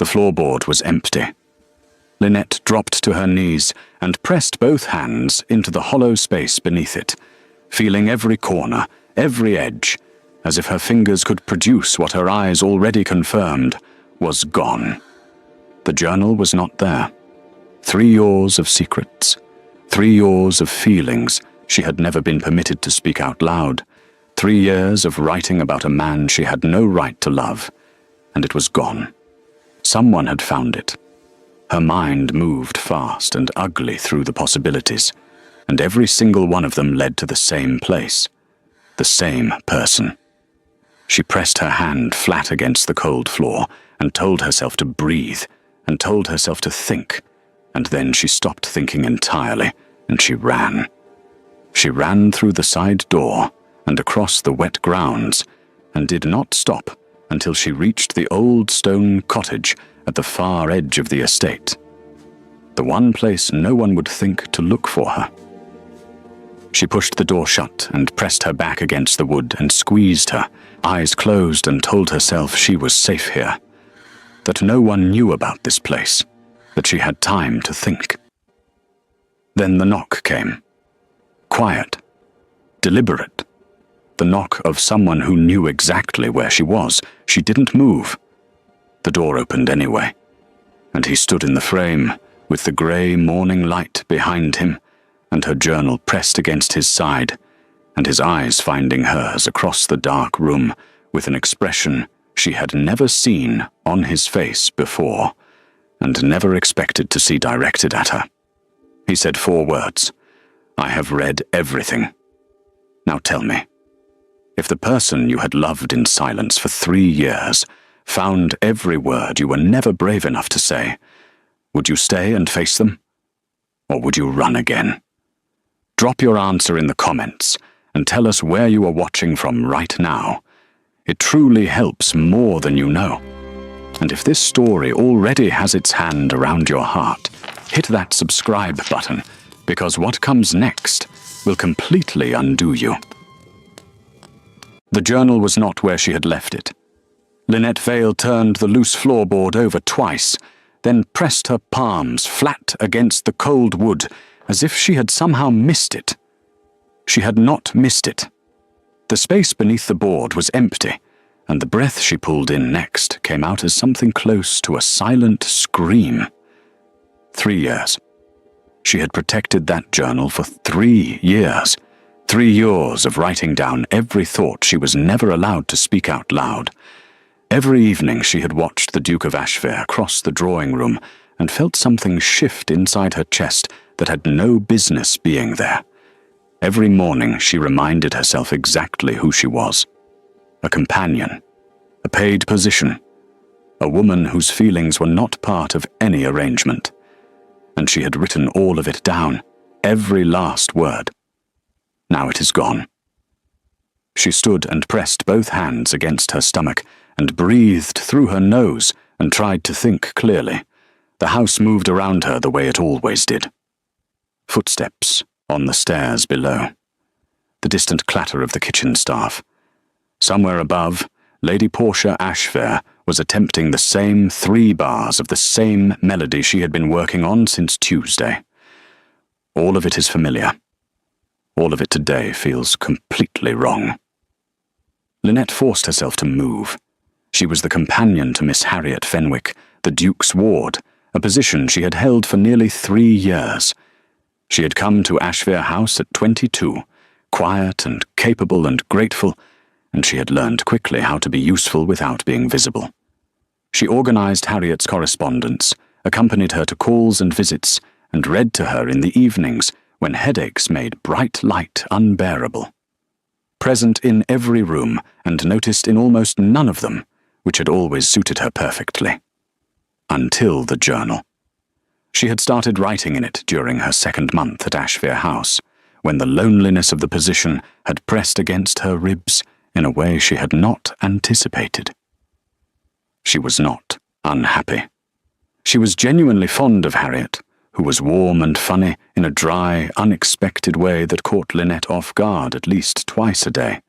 The floorboard was empty. Lynette dropped to her knees and pressed both hands into the hollow space beneath it, feeling every corner, every edge, as if her fingers could produce what her eyes already confirmed was gone. The journal was not there. 3 years of secrets, 3 years of feelings she had never been permitted to speak out loud, 3 years of writing about a man she had no right to love, and it was gone. Someone had found it. Her mind moved fast and ugly through the possibilities, and every single one of them led to the same place, the same person. She pressed her hand flat against the cold floor and told herself to breathe and told herself to think, and then she stopped thinking entirely and she ran. She ran through the side door and across the wet grounds and did not stop until she reached the old stone cottage at the far edge of the estate, the one place no one would think to look for her. She pushed the door shut and pressed her back against the wood and squeezed her eyes closed and told herself she was safe here, that no one knew about this place, that she had time to think. Then the knock came. Quiet, deliberate. The knock of someone who knew exactly where she was. She didn't move. The door opened anyway, and he stood in the frame with the grey morning light behind him and her journal pressed against his side, and his eyes finding hers across the dark room with an expression she had never seen on his face before and never expected to see directed at her. He said 4 words. "I have read everything. Now tell me, if the person you had loved in silence for 3 years found every word you were never brave enough to say, would you stay and face them? Or would you run again? Drop your answer in the comments and tell us where you are watching from right now. It truly helps more than you know. And if this story already has its hand around your heart, hit that subscribe button, because what comes next will completely undo you." The journal was not where she had left it. Lynette Vale turned the loose floorboard over twice, then pressed her palms flat against the cold wood as if she had somehow missed it. She had not missed it. The space beneath the board was empty, and the breath she pulled in next came out as something close to a silent scream. 3 years. She had protected that journal for 3 years. 3 years of writing down every thought she was never allowed to speak out loud. Every evening she had watched the Duke of Ashfare cross the drawing room and felt something shift inside her chest that had no business being there. Every morning she reminded herself exactly who she was. A companion, a paid position, a woman whose feelings were not part of any arrangement. And she had written all of it down, every last word. Now it is gone. She stood and pressed both hands against her stomach and breathed through her nose and tried to think clearly. The house moved around her the way it always did. Footsteps on the stairs below. The distant clatter of the kitchen staff. Somewhere above, Lady Portia Ashfare was attempting the same 3 bars of the same melody she had been working on since Tuesday. All of it is familiar. All of it today feels completely wrong. Lynette forced herself to move. She was the companion to Miss Harriet Fenwick, the Duke's ward, a position she had held for nearly 3 years. She had come to Ashfare House at 22, quiet and capable and grateful, and she had learned quickly how to be useful without being visible. She organized Harriet's correspondence, accompanied her to calls and visits, and read to her in the evenings when headaches made bright light unbearable. Present in every room and noticed in almost none of them, which had always suited her perfectly. Until the journal. She had started writing in it during her 2nd month at Ashfare House, when the loneliness of the position had pressed against her ribs in a way she had not anticipated. She was not unhappy. She was genuinely fond of Harriet, who was warm and funny in a dry, unexpected way that caught Lynette off guard at least twice a day.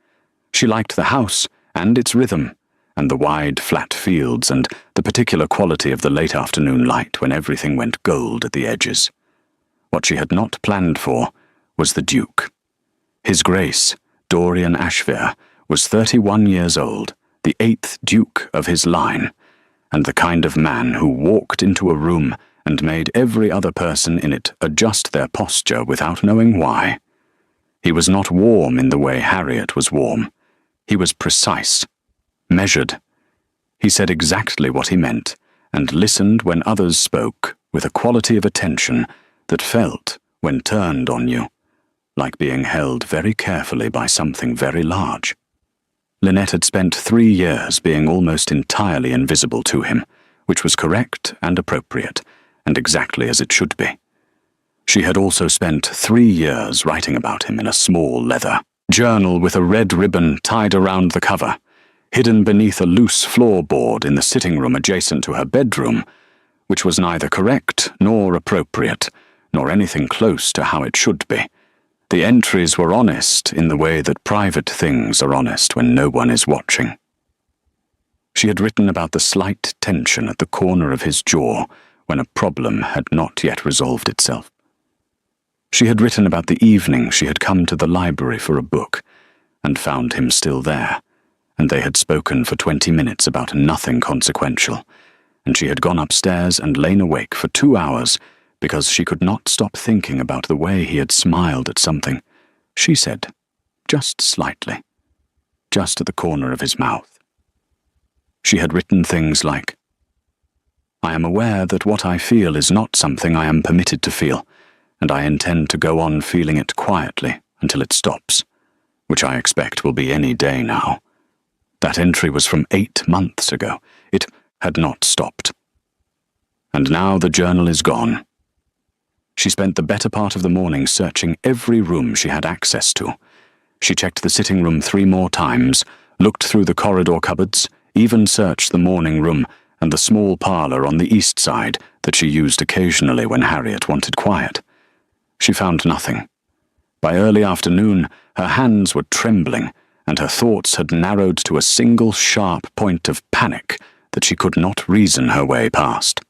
She liked the house and its rhythm, and the wide, flat fields, and the particular quality of the late afternoon light when everything went gold at the edges. What she had not planned for was the Duke. His Grace, Dorian Ashvere, was 31 years old, the 8th Duke of his line, and the kind of man who walked into a room and made every other person in it adjust their posture without knowing why. He was not warm in the way Harriet was warm. He was precise, measured. He said exactly what he meant, and listened when others spoke with a quality of attention that felt, when turned on you, like being held very carefully by something very large. Lynette had spent 3 years being almost entirely invisible to him, which was correct and appropriate, and exactly as it should be. She had also spent 3 years writing about him in a small leather journal with a red ribbon tied around the cover, hidden beneath a loose floorboard in the sitting room adjacent to her bedroom, which was neither correct nor appropriate, nor anything close to how it should be. The entries were honest in the way that private things are honest when no one is watching. She had written about the slight tension at the corner of his jaw when a problem had not yet resolved itself. She had written about the evening she had come to the library for a book and found him still there, and they had spoken for 20 minutes about nothing consequential, and she had gone upstairs and lain awake for 2 hours because she could not stop thinking about the way he had smiled at something, she said, just slightly, just at the corner of his mouth. She had written things like, "I am aware that what I feel is not something I am permitted to feel, and I intend to go on feeling it quietly until it stops, which I expect will be any day now." That entry was from 8 months ago. It had not stopped. And now the journal is gone. She spent the better part of the morning searching every room she had access to. She checked the sitting room 3 more times, looked through the corridor cupboards, even searched the morning room and the small parlour on the east side that she used occasionally when Harriet wanted quiet. She found nothing. By early afternoon, her hands were trembling, and her thoughts had narrowed to a single sharp point of panic that she could not reason her way past.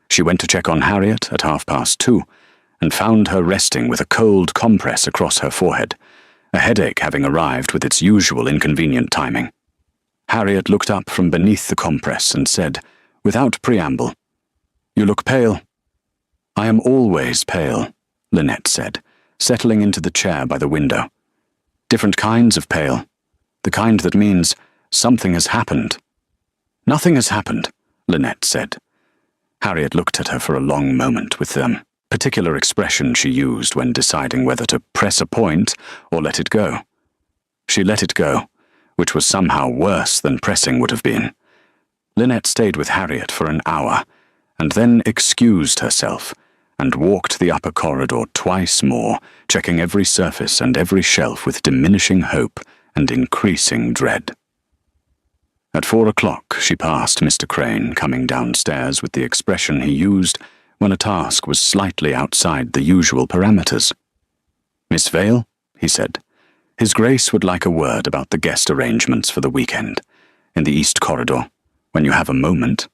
She went to check on Harriet at 2:30, and found her resting with a cold compress across her forehead, a headache having arrived with its usual inconvenient timing. Harriet looked up from beneath the compress and said, without preamble, "You look pale." "I am always pale," Lynette said, settling into the chair by the window. "Different kinds of pale. The kind that means something has happened." "Nothing has happened," Lynette said. Harriet looked at her for a long moment with the particular expression she used when deciding whether to press a point or let it go. She let it go, which was somehow worse than pressing would have been. Lynette stayed with Harriet for an hour, and then excused herself, and walked the upper corridor twice more, checking every surface and every shelf with diminishing hope and increasing dread. At 4 o'clock she passed Mr. Crane coming downstairs with the expression he used when a task was slightly outside the usual parameters. "Miss Vale," he said, "His Grace would like a word about the guest arrangements for the weekend, in the East Corridor, when you have a moment."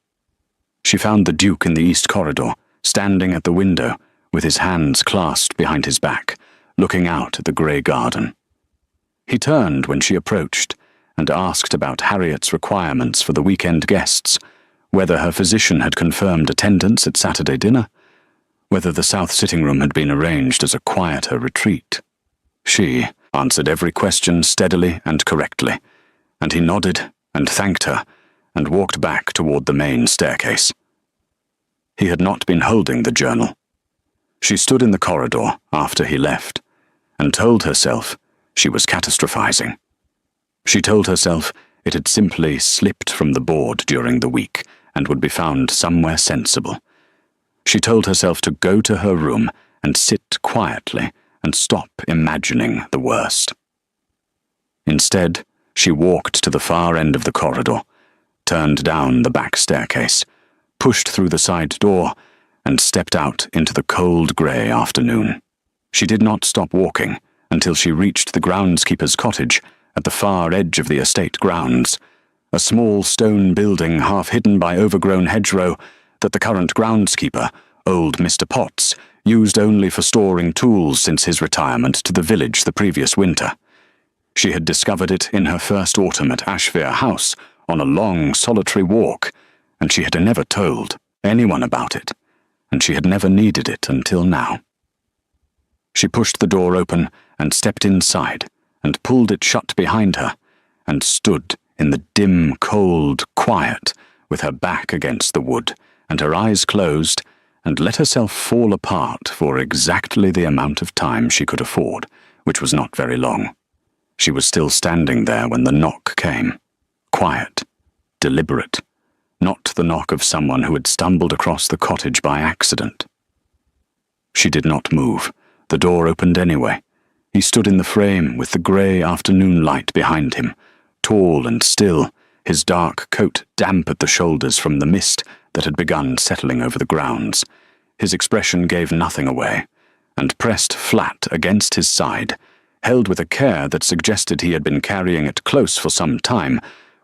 She found the Duke in the East Corridor, standing at the window, with his hands clasped behind his back, looking out at the grey garden. He turned when she approached, and asked about Harriet's requirements for the weekend guests, whether her physician had confirmed attendance at Saturday dinner, whether the south sitting room had been arranged as a quieter retreat. She answered every question steadily and correctly, and he nodded and thanked her and walked back toward the main staircase. He had not been holding the journal. She stood in the corridor after he left, and told herself she was catastrophizing. She told herself it had simply slipped from the board during the week and would be found somewhere sensible. She told herself to go to her room and sit quietly and stop imagining the worst. Instead, she walked to the far end of the corridor, turned down the back staircase, pushed through the side door, and stepped out into the cold grey afternoon. She did not stop walking until she reached the groundskeeper's cottage at the far edge of the estate grounds, a small stone building half hidden by overgrown hedgerow that the current groundskeeper, old Mr. Potts, used only for storing tools since his retirement to the village the previous winter. She had discovered it in her first autumn at Ashvere House on a long, solitary walk, and she had never told anyone about it, and she had never needed it until now. She pushed the door open and stepped inside and pulled it shut behind her and stood in the dim, cold quiet with her back against the wood and her eyes closed and let herself fall apart for exactly the amount of time she could afford, which was not very long. She was still standing there when the knock came. Quiet, deliberate, not the knock of someone who had stumbled across the cottage by accident. She did not move. The door opened anyway. He stood in the frame with the grey afternoon light behind him, tall and still, his dark coat damp at the shoulders from the mist that had begun settling over the grounds. His expression gave nothing away, and pressed flat against his side, held with a care that suggested he had been carrying it close for some time,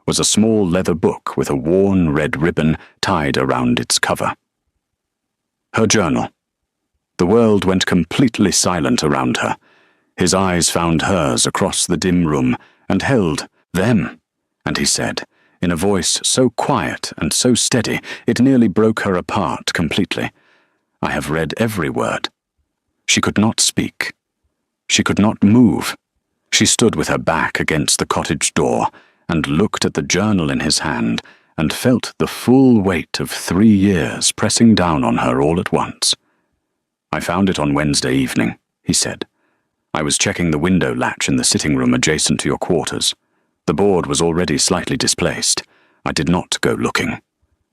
was a small leather book with a worn red ribbon tied around its cover. Her journal. The world went completely silent around her. His eyes found hers across the dim room and held them, and he said, in a voice so quiet and so steady it nearly broke her apart completely, "I have read every word." She could not speak. She could not move. She stood with her back against the cottage door and looked at the journal in his hand and felt the full weight of 3 years pressing down on her all at once. "I found it on Wednesday evening," he said. "I was checking the window latch in the sitting room adjacent to your quarters. The board was already slightly displaced. I did not go looking."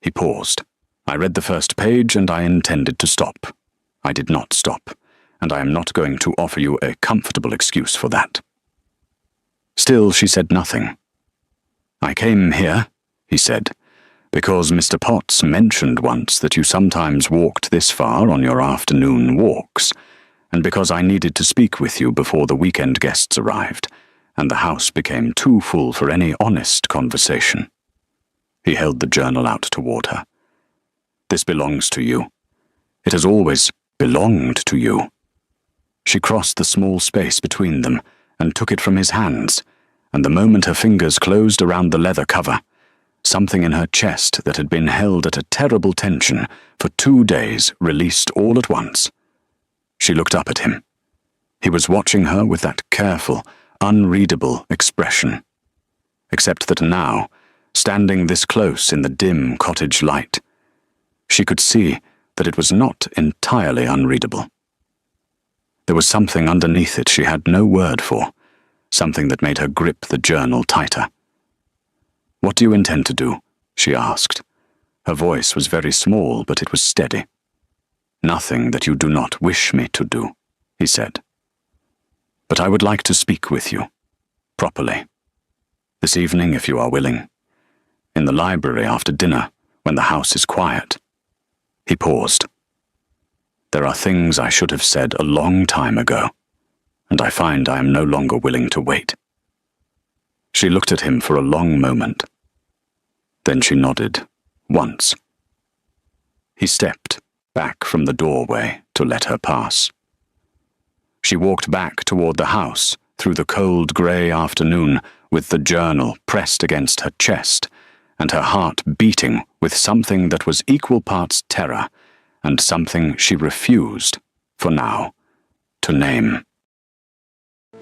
He paused. "I read the first page and I intended to stop. I did not stop, and I am not going to offer you a comfortable excuse for that." Still she said nothing. "I came here," he said, "because Mr. Potts mentioned once that you sometimes walked this far on your afternoon walks, and because I needed to speak with you before the weekend guests arrived, and the house became too full for any honest conversation." He held the journal out toward her. "This belongs to you. It has always belonged to you." She crossed the small space between them and took it from his hands, and the moment her fingers closed around the leather cover, something in her chest that had been held at a terrible tension for 2 days released all at once. She looked up at him. He was watching her with that careful, unreadable expression. Except that now, standing this close in the dim cottage light, she could see that it was not entirely unreadable. There was something underneath it she had no word for, something that made her grip the journal tighter. "What do you intend to do?" she asked. Her voice was very small, but it was steady. "Nothing that you do not wish me to do," he said. "But I would like to speak with you, properly. This evening, if you are willing. In the library after dinner, when the house is quiet." He paused. "There are things I should have said a long time ago, and I find I am no longer willing to wait." She looked at him for a long moment. Then she nodded, once. He stepped back from the doorway to let her pass. She walked back toward the house through the cold grey afternoon with the journal pressed against her chest and her heart beating with something that was equal parts terror and something she refused, for now, to name.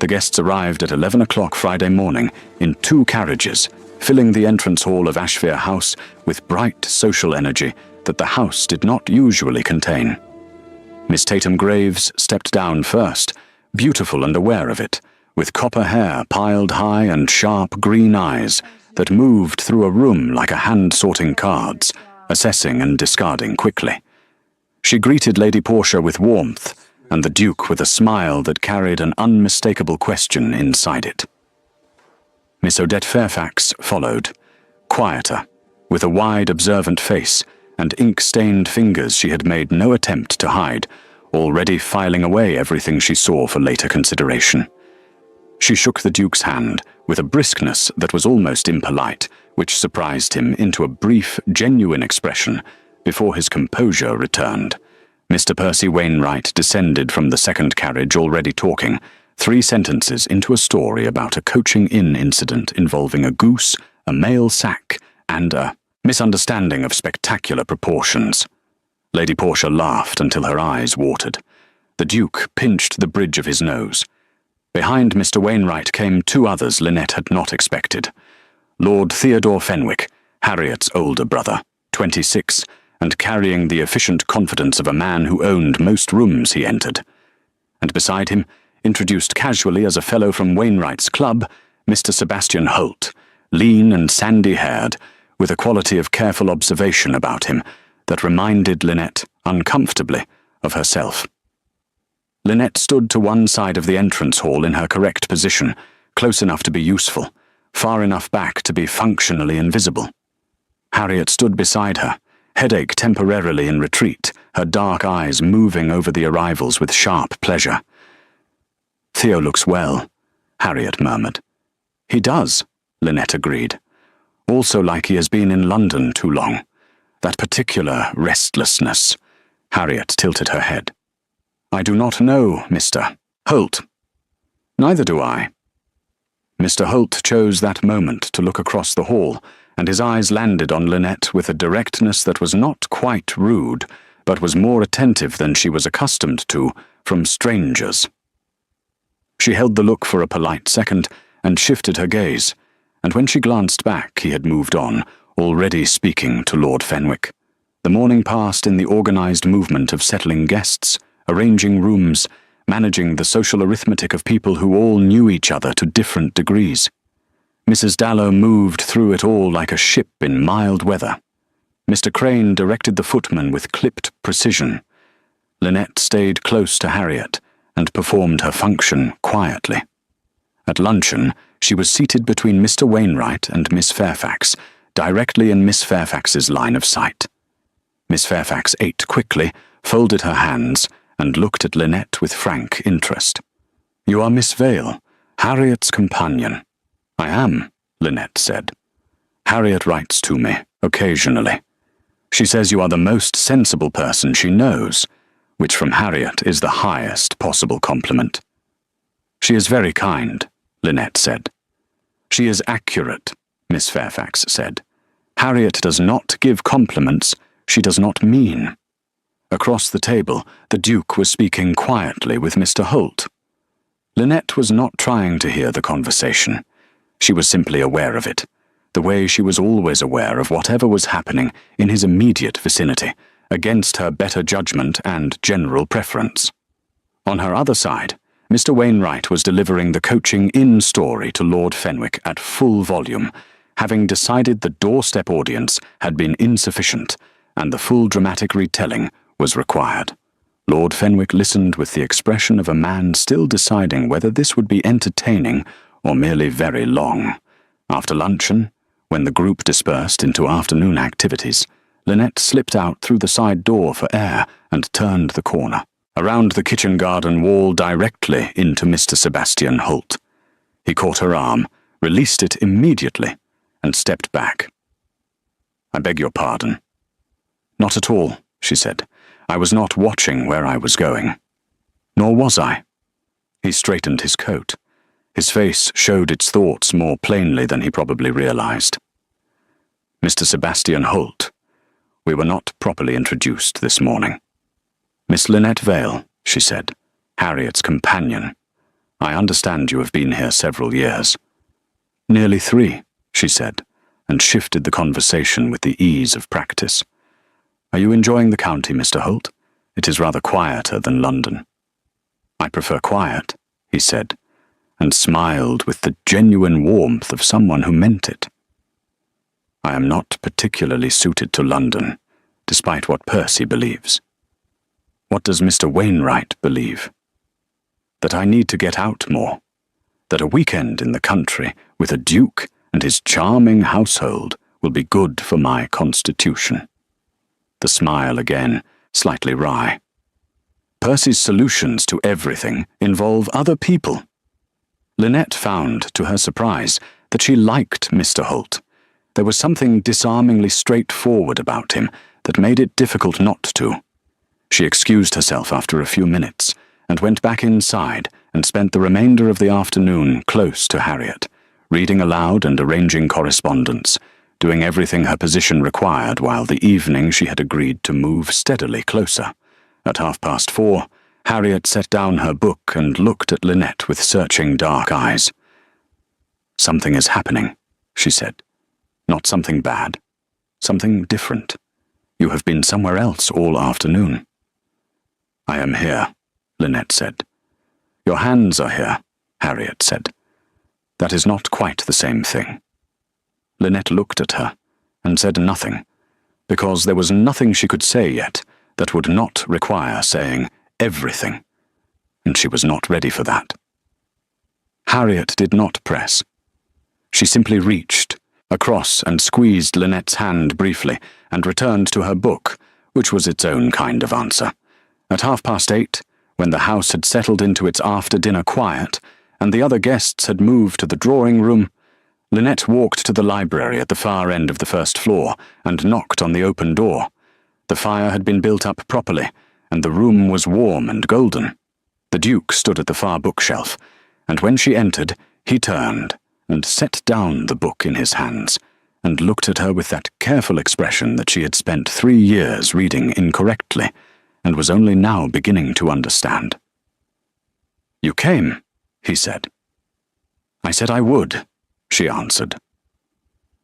The guests arrived at 11 o'clock Friday morning in 2 carriages, filling the entrance hall of Ashvere House with bright social energy that the house did not usually contain. Miss Tatum Graves stepped down first, beautiful and aware of it, with copper hair piled high and sharp green eyes that moved through a room like a hand sorting cards, assessing and discarding quickly. She greeted Lady Portia with warmth, and the Duke with a smile that carried an unmistakable question inside it. Miss Odette Fairfax followed, quieter, with a wide observant face and ink-stained fingers she had made no attempt to hide, already filing away everything she saw for later consideration. She shook the Duke's hand with a briskness that was almost impolite, which surprised him into a brief, genuine expression before his composure returned. Mr. Percy Wainwright descended from the second carriage already talking, 3 sentences into a story about a coaching inn incident involving a goose, a male sack, and a misunderstanding of spectacular proportions. Lady Portia laughed until her eyes watered. The Duke pinched the bridge of his nose. Behind Mr. Wainwright came 2 others Lynette had not expected. Lord Theodore Fenwick, Harriet's older brother, 26, and carrying the efficient confidence of a man who owned most rooms he entered. And beside him, introduced casually as a fellow from Wainwright's club, Mr. Sebastian Holt, lean and sandy-haired, with a quality of careful observation about him that reminded Lynette, uncomfortably, of herself. Lynette stood to one side of the entrance hall in her correct position, close enough to be useful, far enough back to be functionally invisible. Harriet stood beside her, headache temporarily in retreat, her dark eyes moving over the arrivals with sharp pleasure. "Theo looks well," Harriet murmured. "He does," Lynette agreed. "Also like he has been in London too long. That particular restlessness." Harriet tilted her head. "I do not know, Mr. Holt." "Neither do I." Mr. Holt chose that moment to look across the hall, and his eyes landed on Lynette with a directness that was not quite rude, but was more attentive than she was accustomed to from strangers. She held the look for a polite second and shifted her gaze, and when she glanced back he had moved on, already speaking to Lord Fenwick. The morning passed in the organized movement of settling guests, arranging rooms, managing the social arithmetic of people who all knew each other to different degrees. Mrs. Dallow moved through it all like a ship in mild weather. Mr. Crane directed the footman with clipped precision. Lynette stayed close to Harriet and performed her function quietly. At luncheon, she was seated between Mr. Wainwright and Miss Fairfax, directly in Miss Fairfax's line of sight. Miss Fairfax ate quickly, folded her hands, and looked at Lynette with frank interest. "You are Miss Vale, Harriet's companion." "I am," Lynette said. "Harriet writes to me, occasionally. She says you are the most sensible person she knows, which from Harriet is the highest possible compliment." "She is very kind," Lynette said. "She is accurate," Miss Fairfax said. "Harriet does not give compliments she does not mean." Across the table, the Duke was speaking quietly with Mr. Holt. Lynette was not trying to hear the conversation. She was simply aware of it, the way she was always aware of whatever was happening in his immediate vicinity, against her better judgment and general preference. On her other side, Mr. Wainwright was delivering the coaching inn story to Lord Fenwick at full volume, having decided the doorstep audience had been insufficient, and the full dramatic retelling was required. Lord Fenwick listened with the expression of a man still deciding whether this would be entertaining or merely very long. After luncheon, when the group dispersed into afternoon activities, Lynette slipped out through the side door for air and turned the corner, around the kitchen garden wall directly into Mr. Sebastian Holt. He caught her arm, released it immediately, and stepped back. "I beg your pardon." "Not at all," she said. "I was not watching where I was going." "Nor was I." He straightened his coat. His face showed its thoughts more plainly than he probably realized. "Mr. Sebastian Holt, we were not properly introduced this morning." "Miss Lynette Vale," she said, "Harriet's companion. I understand you have been here several years." "Nearly 3, she said, and shifted the conversation with the ease of practice. "Are you enjoying the county, Mr. Holt? It is rather quieter than London." "I prefer quiet," he said, and smiled with the genuine warmth of someone who meant it. "I am not particularly suited to London, despite what Percy believes." "What does Mr. Wainwright believe?" "That I need to get out more. That a weekend in the country with a duke and his charming household will be good for my constitution." The smile again, slightly wry. "Percy's solutions to everything involve other people." Lynette found, to her surprise, that she liked Mr. Holt. There was something disarmingly straightforward about him that made it difficult not to. She excused herself after a few minutes and went back inside and spent the remainder of the afternoon close to Harriet, reading aloud and arranging correspondence, doing everything her position required while the evening she had agreed to move steadily closer. At 4:30, Harriet set down her book and looked at Lynette with searching dark eyes. "Something is happening," she said. "Not something bad. Something different. You have been somewhere else all afternoon." "I am here," Lynette said. "Your hands are here," Harriet said. "That is not quite the same thing." Lynette looked at her and said nothing, because there was nothing she could say yet that would not require saying everything, and she was not ready for that. Harriet did not press. She simply reached across and squeezed Lynette's hand briefly and returned to her book, which was its own kind of answer. At 8:30, when the house had settled into its after-dinner quiet and the other guests had moved to the drawing room, Lynette walked to the library at the far end of the first floor and knocked on the open door. The fire had been built up properly, and the room was warm and golden. The Duke stood at the far bookshelf, and when she entered, he turned and set down the book in his hands and looked at her with that careful expression that she had spent 3 years reading incorrectly and was only now beginning to understand. "You came," he said. "I said I would," she answered.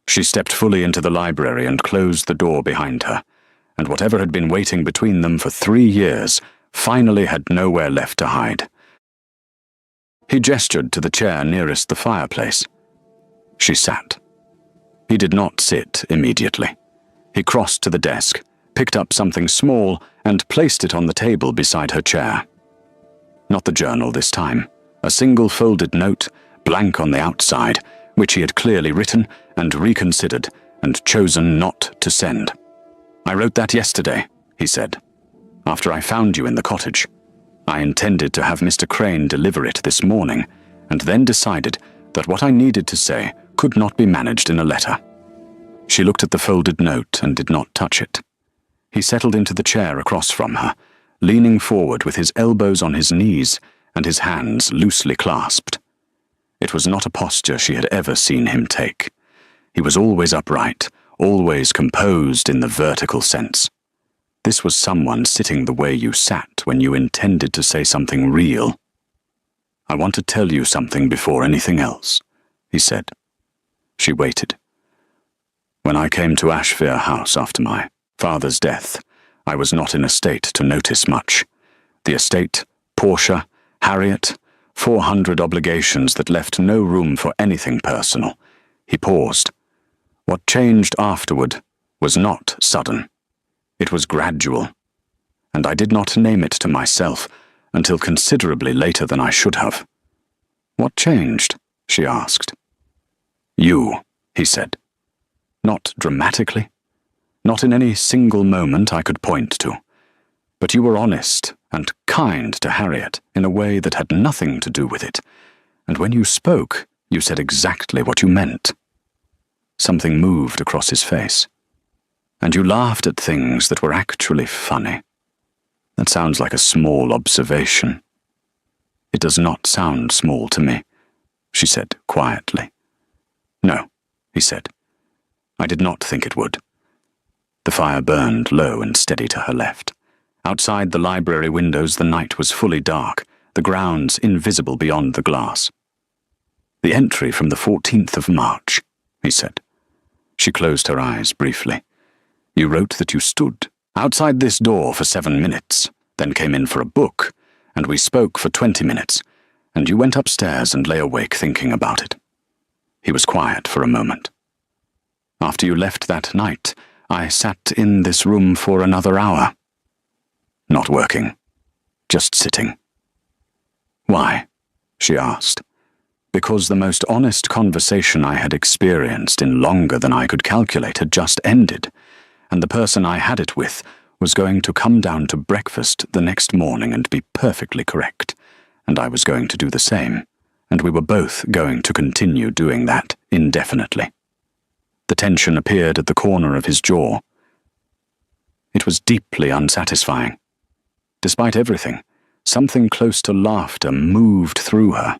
She stepped fully into the library and closed the door behind her, and whatever had been waiting between them for 3 years finally had nowhere left to hide. He gestured to the chair nearest the fireplace. She sat. He did not sit immediately. He crossed to the desk, picked up something small, and placed it on the table beside her chair. Not the journal this time. A single folded note, blank on the outside, which he had clearly written and reconsidered and chosen not to send. "I wrote that yesterday," he said, "after I found you in the cottage. I intended to have Mr. Crane deliver it this morning, and then decided that what I needed to say could not be managed in a letter." She looked at the folded note and did not touch it. He settled into the chair across from her, leaning forward with his elbows on his knees and his hands loosely clasped. It was not a posture she had ever seen him take. He was always upright, always composed in the vertical sense. This was someone sitting the way you sat when you intended to say something real. "I want to tell you something before anything else," he said. She waited. "When I came to Ashfare House after my father's death, I was not in a state to notice much. The estate, Portia, Harriet, 400 obligations that left no room for anything personal." He paused. "What changed afterward was not sudden. It was gradual, and I did not name it to myself until considerably later than I should have." "What changed?" she asked. "You," he said. "Not dramatically, not in any single moment I could point to, but you were honest and kind to Harriet in a way that had nothing to do with it, and when you spoke, you said exactly what you meant." Something moved across his face. "And you laughed at things that were actually funny. That sounds like a small observation." "It does not sound small to me," she said quietly. "No," he said. "I did not think it would." The fire burned low and steady to her left. Outside the library windows the night was fully dark, the grounds invisible beyond the glass. "The entry from the 14th of March, he said. She closed her eyes briefly. "You wrote that you stood outside this door for 7 minutes, then came in for a book, and we spoke for 20 minutes, and you went upstairs and lay awake thinking about it." He was quiet for a moment. "After you left that night, I sat in this room for another hour. Not working, just sitting." "Why?" she asked. "Because the most honest conversation I had experienced in longer than I could calculate had just ended, and the person I had it with was going to come down to breakfast the next morning and be perfectly correct, and I was going to do the same, and we were both going to continue doing that indefinitely." The tension appeared at the corner of his jaw. It was deeply unsatisfying. Despite everything, something close to laughter moved through her.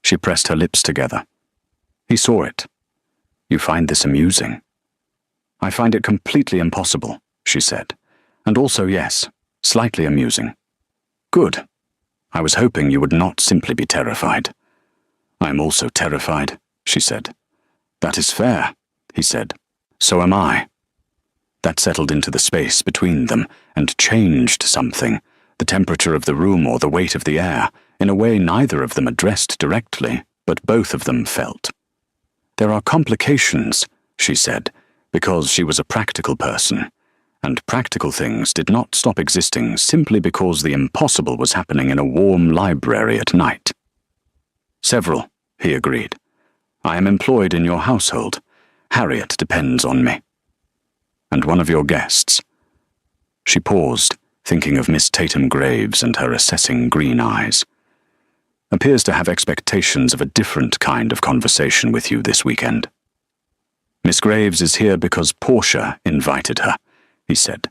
She pressed her lips together. He saw it. "You find this amusing?" "I find it completely impossible," she said. "And also, yes, slightly amusing." "Good. I was hoping you would not simply be terrified." "I am also terrified," she said. "That is fair," he said. "So am I." That settled into the space between them and changed something, the temperature of the room or the weight of the air, in a way neither of them addressed directly, but both of them felt. "There are complications," she said, because she was a practical person, and practical things did not stop existing simply because the impossible was happening in a warm library at night. "Several," he agreed. "I am employed in your household. Harriet depends on me." "And one of your guests." She paused, thinking of Miss Tatum Graves and her assessing green eyes. "Appears to have expectations of a different kind of conversation with you this weekend." "Miss Graves is here because Portia invited her," he said.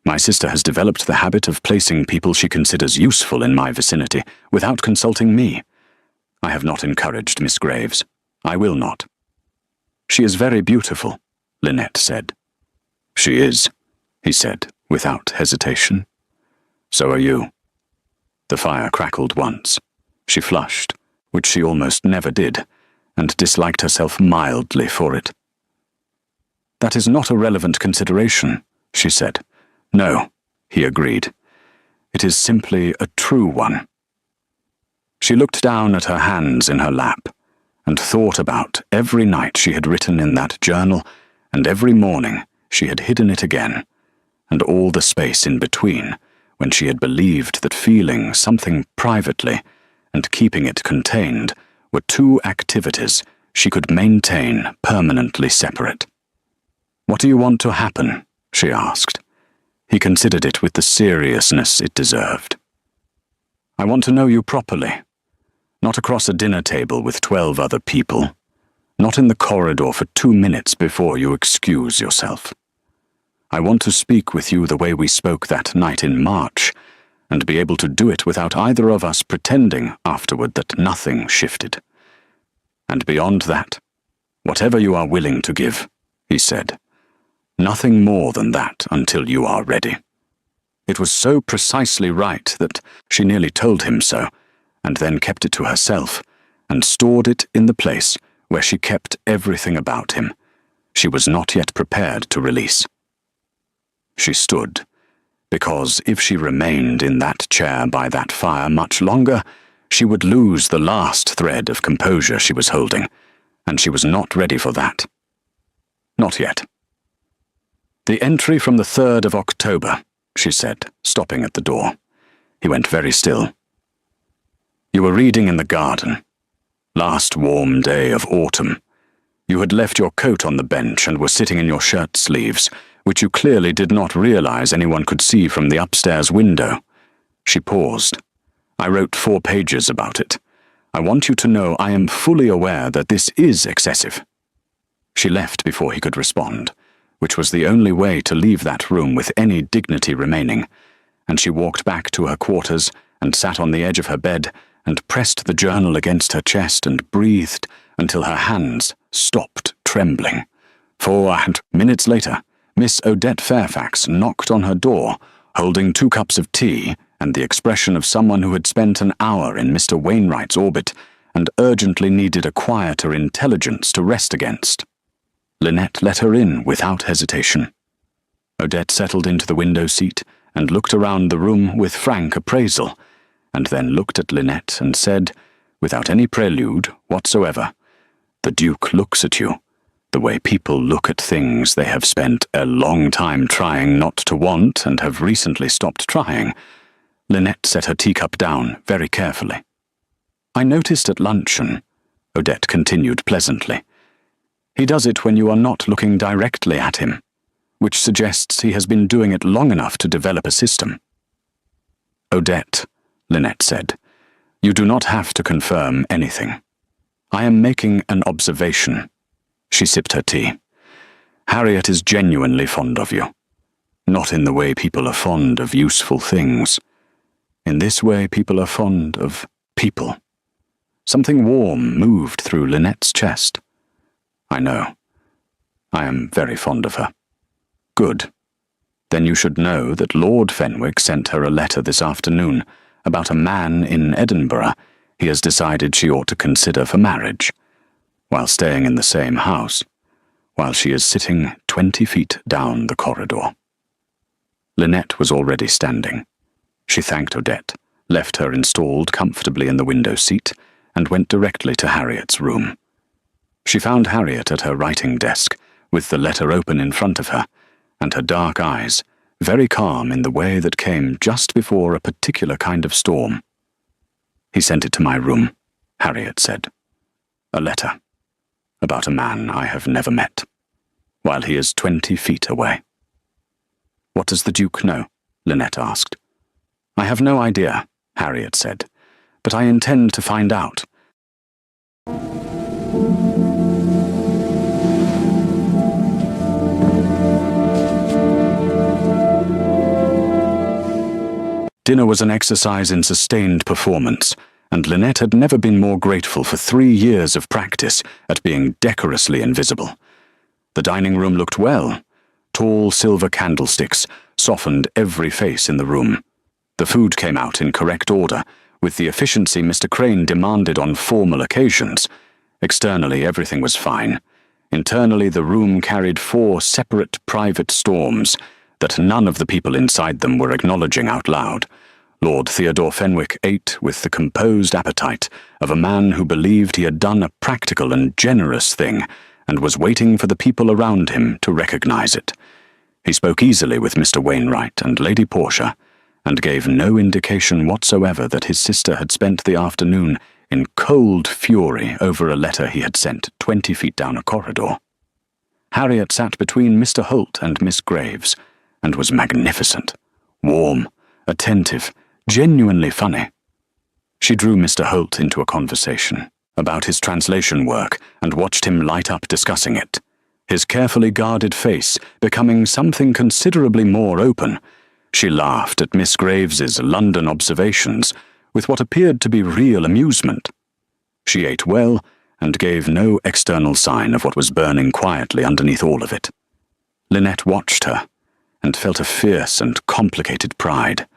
"My sister has developed the habit of placing people she considers useful in my vicinity without consulting me. I have not encouraged Miss Graves. I will not." "She is very beautiful," Lynette said. "She is," he said, without hesitation. "So are you." The fire crackled once. She flushed, which she almost never did, and disliked herself mildly for it. "That is not a relevant consideration," she said. "No," he agreed. "It is simply a true one." She looked down at her hands in her lap, and thought about every night she had written in that journal, and every morning she had hidden it again, and all the space in between, when she had believed that feeling something privately and keeping it contained were two activities she could maintain permanently separate. "What do you want to happen?" she asked. He considered it with the seriousness it deserved. "I want to know you properly. Not across a dinner table with 12 other people. Not in the corridor for 2 minutes before you excuse yourself. I want to speak with you the way we spoke that night in March, and be able to do it without either of us pretending afterward that nothing shifted. And beyond that, whatever you are willing to give," he said. "Nothing more than that until you are ready." It was so precisely right that she nearly told him so, and then kept it to herself, and stored it in the place where she kept everything about him. She was not yet prepared to release. She stood, because if she remained in that chair by that fire much longer, she would lose the last thread of composure she was holding, and she was not ready for that. Not yet. "The entry from the 3rd of October, she said, stopping at the door. He went very still. "You were reading in the garden. Last warm day of autumn. You had left your coat on the bench and were sitting in your shirt sleeves, which you clearly did not realize anyone could see from the upstairs window." She paused. "I wrote 4 pages about it. I want you to know I am fully aware that this is excessive." She left before he could respond, which was the only way to leave that room with any dignity remaining, and she walked back to her quarters and sat on the edge of her bed and pressed the journal against her chest and breathed until her hands stopped trembling. 4 minutes later, Miss Odette Fairfax knocked on her door, holding 2 cups of tea and the expression of someone who had spent an hour in Mr. Wainwright's orbit and urgently needed a quieter intelligence to rest against. Lynette let her in without hesitation. Odette settled into the window seat and looked around the room with frank appraisal, and then looked at Lynette and said, without any prelude whatsoever, "The Duke looks at you, the way people look at things they have spent a long time trying not to want and have recently stopped trying." Lynette set her teacup down very carefully. "I noticed at luncheon," Odette continued pleasantly, "he does it when you are not looking directly at him, which suggests he has been doing it long enough to develop a system." "Odette," Lynette said, "you do not have to confirm anything. I am making an observation. She sipped her tea. "Harriet is genuinely fond of you. Not in the way people are fond of useful things. In this way, people are fond of people." Something warm moved through Lynette's chest. "I know. I am very fond of her." "Good. Then you should know that Lord Fenwick sent her a letter this afternoon about a man in Edinburgh he has decided she ought to consider for marriage, while staying in the same house, while she is sitting 20 feet down the corridor." Lynette was already standing. She thanked Odette, left her installed comfortably in the window seat, and went directly to Harriet's room. She found Harriet at her writing desk, with the letter open in front of her, and her dark eyes, very calm in the way that came just before a particular kind of storm. "He sent it to my room," Harriet said. "A letter. About a man I have never met, while he is 20 feet away." "What does the Duke know?" Lynette asked. "I have no idea," Harriet said, "but I intend to find out." Dinner was an exercise in sustained performance, and Lynette had never been more grateful for 3 years of practice at being decorously invisible. The dining room looked well. Tall silver candlesticks softened every face in the room. The food came out in correct order, with the efficiency Mr. Crane demanded on formal occasions. Externally, everything was fine. Internally, the room carried 4 separate private storms that none of the people inside them were acknowledging out loud. Lord Theodore Fenwick ate with the composed appetite of a man who believed he had done a practical and generous thing, and was waiting for the people around him to recognize it. He spoke easily with Mr. Wainwright and Lady Portia, and gave no indication whatsoever that his sister had spent the afternoon in cold fury over a letter he had sent 20 feet down a corridor. Harriet sat between Mr. Holt and Miss Graves, and was magnificent, warm, attentive, genuinely funny. She drew Mr. Holt into a conversation about his translation work and watched him light up discussing it, his carefully guarded face becoming something considerably more open. She laughed at Miss Graves's London observations with what appeared to be real amusement. She ate well and gave no external sign of what was burning quietly underneath all of it. Lynette watched her and felt a fierce and complicated pride.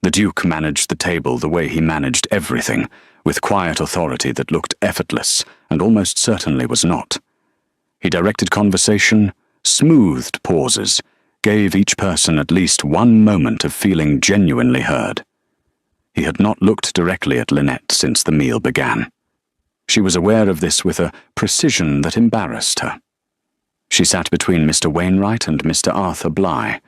The Duke managed the table the way he managed everything, with quiet authority that looked effortless and almost certainly was not. He directed conversation, smoothed pauses, gave each person at least one moment of feeling genuinely heard. He had not looked directly at Lynette since the meal began. She was aware of this with a precision that embarrassed her. She sat between Mr. Wainwright and Mr. Arthur Bligh,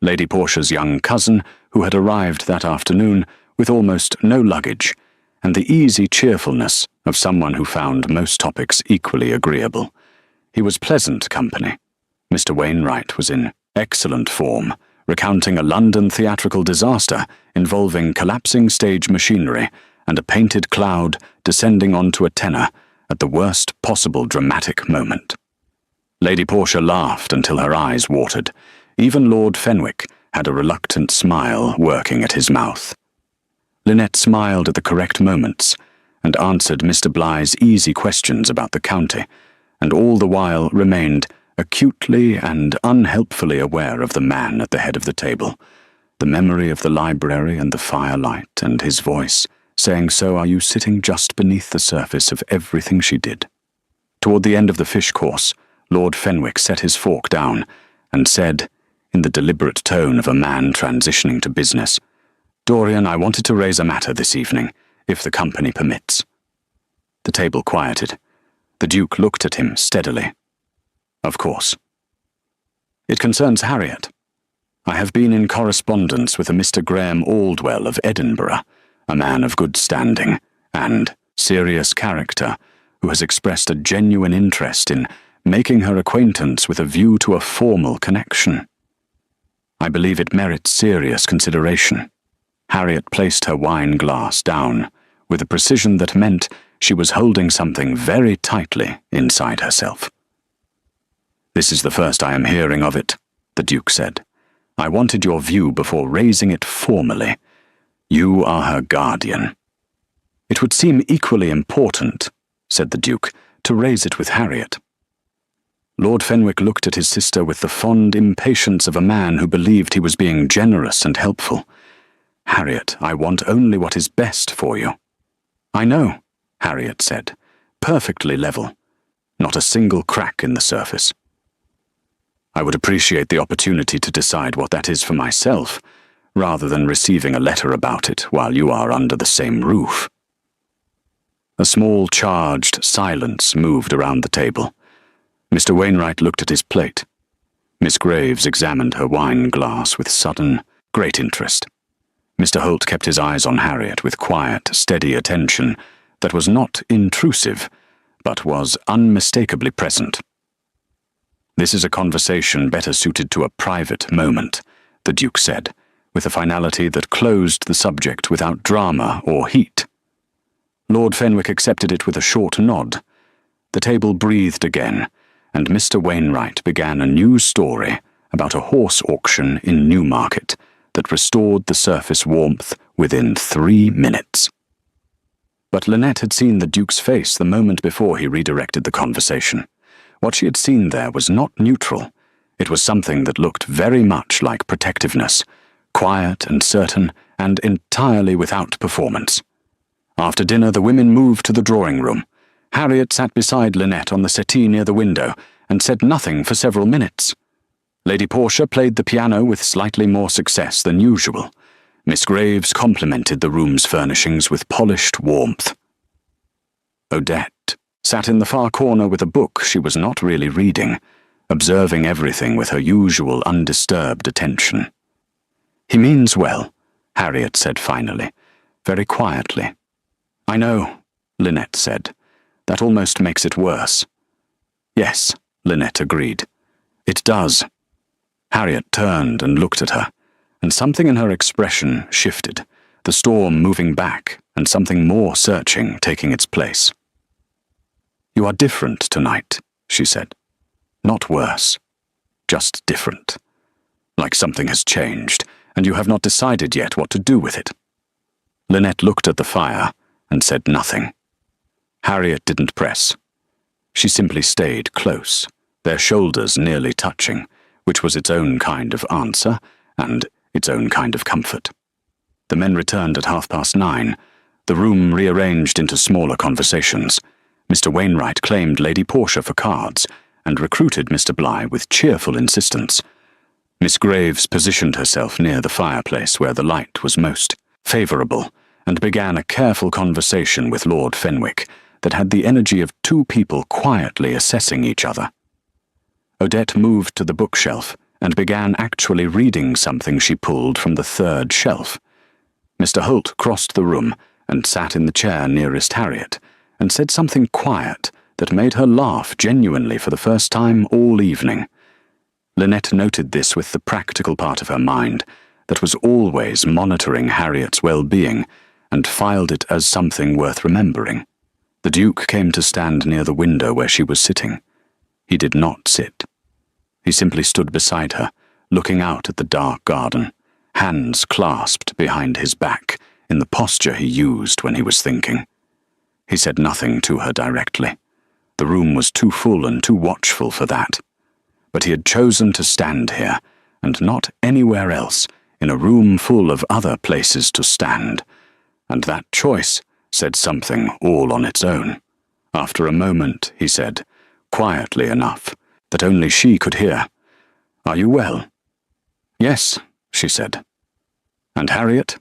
Lady Portia's young cousin, who had arrived that afternoon with almost no luggage, and the easy cheerfulness of someone who found most topics equally agreeable. He was pleasant company. Mr. Wainwright was in excellent form, recounting a London theatrical disaster involving collapsing stage machinery and a painted cloud descending onto a tenor at the worst possible dramatic moment. Lady Portia laughed until her eyes watered. Even Lord Fenwick had a reluctant smile working at his mouth. Lynette smiled at the correct moments and answered Mr. Bligh's easy questions about the county, and all the while remained acutely and unhelpfully aware of the man at the head of the table, the memory of the library and the firelight, and his voice saying, "So are you sitting just beneath the surface of everything she did?" Toward the end of the fish course, Lord Fenwick set his fork down and said, in the deliberate tone of a man transitioning to business, "Dorian, I wanted to raise a matter this evening, if the company permits." The table quieted. The Duke looked at him steadily. "Of course." "It concerns Harriet. I have been in correspondence with a Mr. Graham Aldwell of Edinburgh, a man of good standing and serious character, who has expressed a genuine interest in making her acquaintance with a view to a formal connection. I believe it merits serious consideration." Harriet placed her wine glass down with a precision that meant she was holding something very tightly inside herself. "This is the first I am hearing of it," the Duke said. "I wanted your view before raising it formally. You are her guardian." "It would seem equally important," said the Duke, "to raise it with Harriet." Lord Fenwick looked at his sister with the fond impatience of a man who believed he was being generous and helpful. "Harriet, I want only what is best for you." "I know," Harriet said, "perfectly level. Not a single crack in the surface." "I would appreciate the opportunity to decide what that is for myself, rather than receiving a letter about it while you are under the same roof." A small, charged silence moved around the table. Mr. Wainwright looked at his plate. Miss Graves examined her wine glass with sudden, great interest. Mr. Holt kept his eyes on Harriet with quiet, steady attention that was not intrusive, but was unmistakably present. "This is a conversation better suited to a private moment," the Duke said, with a finality that closed the subject without drama or heat. Lord Fenwick accepted it with a short nod. The table breathed again, and Mr. Wainwright began a new story about a horse auction in Newmarket that restored the surface warmth within 3 minutes. But Lynette had seen the Duke's face the moment before he redirected the conversation. What she had seen there was not neutral. It was something that looked very much like protectiveness, quiet and certain, and entirely without performance. After dinner, the women moved to the drawing room. Harriet sat beside Lynette on the settee near the window and said nothing for several minutes. Lady Portia played the piano with slightly more success than usual. Miss Graves complimented the room's furnishings with polished warmth. Odette sat in the far corner with a book she was not really reading, observing everything with her usual undisturbed attention. "He means well," Harriet said finally, very quietly. "I know," Lynette said. "That almost makes it worse." "Yes," Lynette agreed. "It does." Harriet turned and looked at her, and something in her expression shifted, the storm moving back and something more searching taking its place. "You are different tonight," she said. "Not worse, just different. Like something has changed, and you have not decided yet what to do with it." Lynette looked at the fire and said nothing. Harriet didn't press. She simply stayed close, their shoulders nearly touching, which was its own kind of answer and its own kind of comfort. The men returned at 9:30. The room rearranged into smaller conversations. Mr. Wainwright claimed Lady Portia for cards and recruited Mr. Bligh with cheerful insistence. Miss Graves positioned herself near the fireplace where the light was most favourable and began a careful conversation with Lord Fenwick that had the energy of two people quietly assessing each other. Odette moved to the bookshelf and began actually reading something she pulled from the third shelf. Mr. Holt crossed the room and sat in the chair nearest Harriet and said something quiet that made her laugh genuinely for the first time all evening. Lynette noted this with the practical part of her mind that was always monitoring Harriet's well-being and filed it as something worth remembering. The Duke came to stand near the window where she was sitting. He did not sit. He simply stood beside her, looking out at the dark garden, hands clasped behind his back in the posture he used when he was thinking. He said nothing to her directly. The room was too full and too watchful for that. But he had chosen to stand here, and not anywhere else, in a room full of other places to stand. And that choice said something all on its own. After a moment, he said, quietly enough, that only she could hear, "Are you well?" "Yes," she said. "And Harriet?"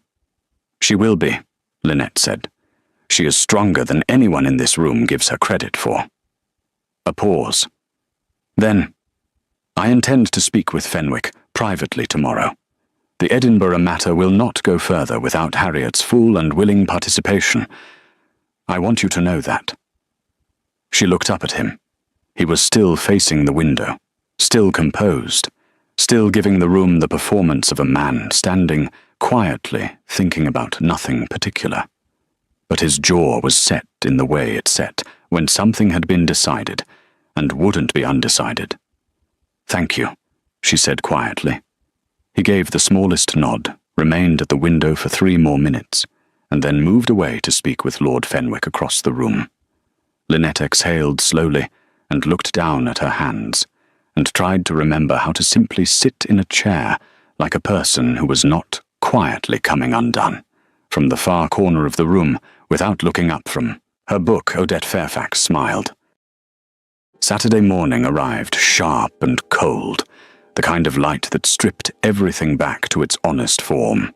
"She will be," Lynette said. "She is stronger than anyone in this room gives her credit for." A pause. Then, "I intend to speak with Fenwick privately tomorrow. The Edinburgh matter will not go further without Harriet's full and willing participation. I want you to know that." She looked up at him. He was still facing the window, still composed, still giving the room the performance of a man standing quietly thinking about nothing particular. But his jaw was set in the way it set when something had been decided and wouldn't be undecided. "Thank you," she said quietly. He gave the smallest nod, remained at the window for 3 more minutes, and then moved away to speak with Lord Fenwick across the room. Lynette exhaled slowly and looked down at her hands, and tried to remember how to simply sit in a chair like a person who was not quietly coming undone, from the far corner of the room, without looking up from her book. Odette Fairfax smiled. Saturday morning arrived sharp and cold, the kind of light that stripped everything back to its honest form.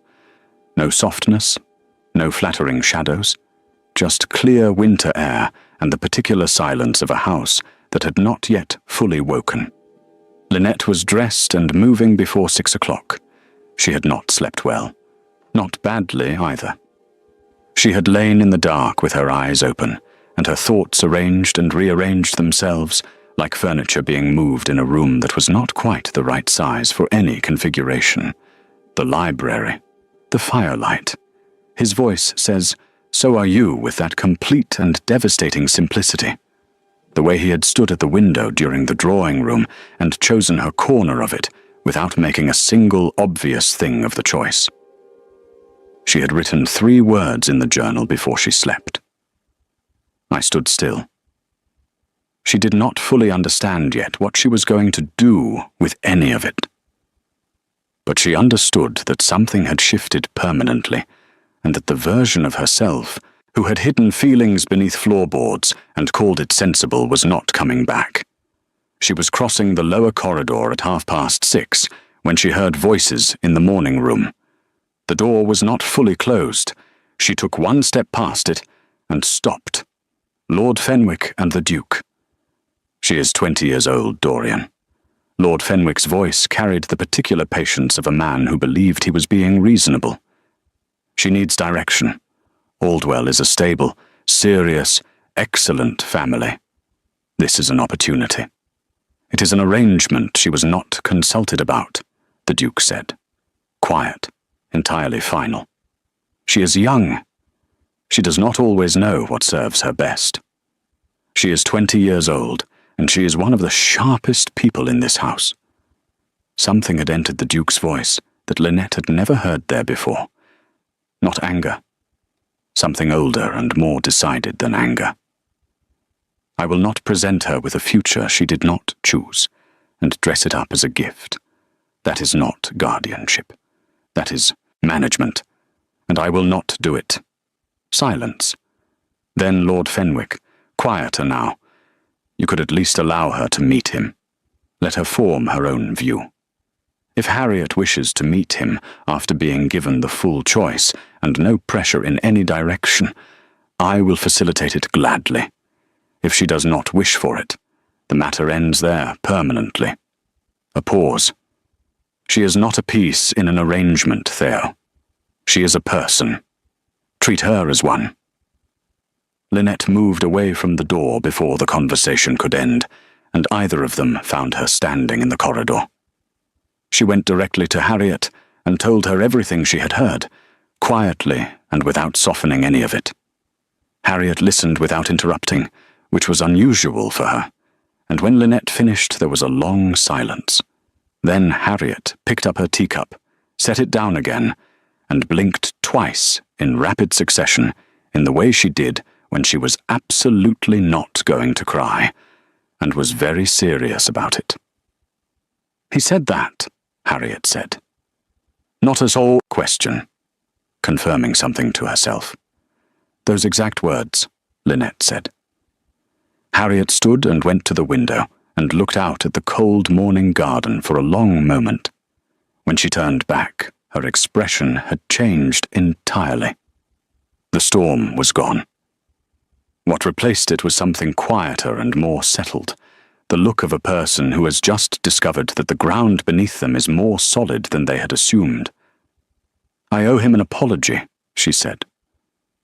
No softness, no flattering shadows, just clear winter air and the particular silence of a house that had not yet fully woken. Lynette was dressed and moving before 6 o'clock. She had not slept well. Not badly, either. She had lain in the dark with her eyes open, and her thoughts arranged and rearranged themselves like furniture being moved in a room that was not quite the right size for any configuration. The library, the firelight. His voice says, "So are you," with that complete and devastating simplicity. The way he had stood at the window during the drawing room and chosen her corner of it without making a single obvious thing of the choice. She had written 3 words in the journal before she slept. I stood still. She did not fully understand yet what she was going to do with any of it. But she understood that something had shifted permanently, and that the version of herself who had hidden feelings beneath floorboards and called it sensible was not coming back. She was crossing the lower corridor at 6:30 when she heard voices in the morning room. The door was not fully closed. She took 1 step past it and stopped. Lord Fenwick and the Duke. She is 20 years old, Dorian. Lord Fenwick's voice carried the particular patience of a man who believed he was being reasonable. She needs direction. Aldwell is a stable, serious, excellent family. This is an opportunity. It is an arrangement she was not consulted about, the Duke said. Quiet, entirely final. She is young. She does not always know what serves her best. She is 20 years old, and she is one of the sharpest people in this house. Something had entered the Duke's voice that Lynette had never heard there before. Not anger. Something older and more decided than anger. I will not present her with a future she did not choose, and dress it up as a gift. That is not guardianship. That is management, and I will not do it. Silence. Then Lord Fenwick, quieter now. You could at least allow her to meet him. Let her form her own view. If Harriet wishes to meet him after being given the full choice and no pressure in any direction, I will facilitate it gladly. If she does not wish for it, the matter ends there permanently. A pause. She is not a piece in an arrangement, Theo. She is a person. Treat her as one. Lynette moved away from the door before the conversation could end, and either of them found her standing in the corridor. She went directly to Harriet and told her everything she had heard, quietly and without softening any of it. Harriet listened without interrupting, which was unusual for her, and when Lynette finished there was a long silence. Then Harriet picked up her teacup, set it down again, and blinked twice in rapid succession in the way she did when she was absolutely not going to cry, and was very serious about it. "He said that," Harriet said. "Not at all question," confirming something to herself. "Those exact words," Lynette said. Harriet stood and went to the window and looked out at the cold morning garden for a long moment. When she turned back, her expression had changed entirely. The storm was gone. What replaced it was something quieter and more settled, the look of a person who has just discovered that the ground beneath them is more solid than they had assumed. "I owe him an apology," she said.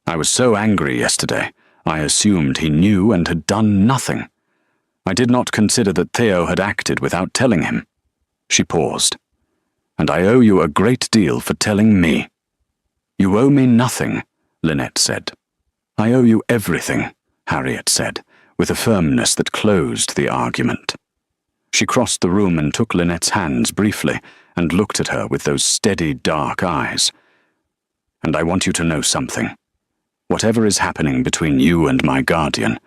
"I was so angry yesterday, I assumed he knew and had done nothing. I did not consider that Theo had acted without telling him." She paused. "And I owe you a great deal for telling me." "You owe me nothing," Lynette said. "I owe you everything," Harriet said, with a firmness that closed the argument. She crossed the room and took Lynette's hands briefly and looked at her with those steady, dark eyes. "And I want you to know something. Whatever is happening between you and my guardian,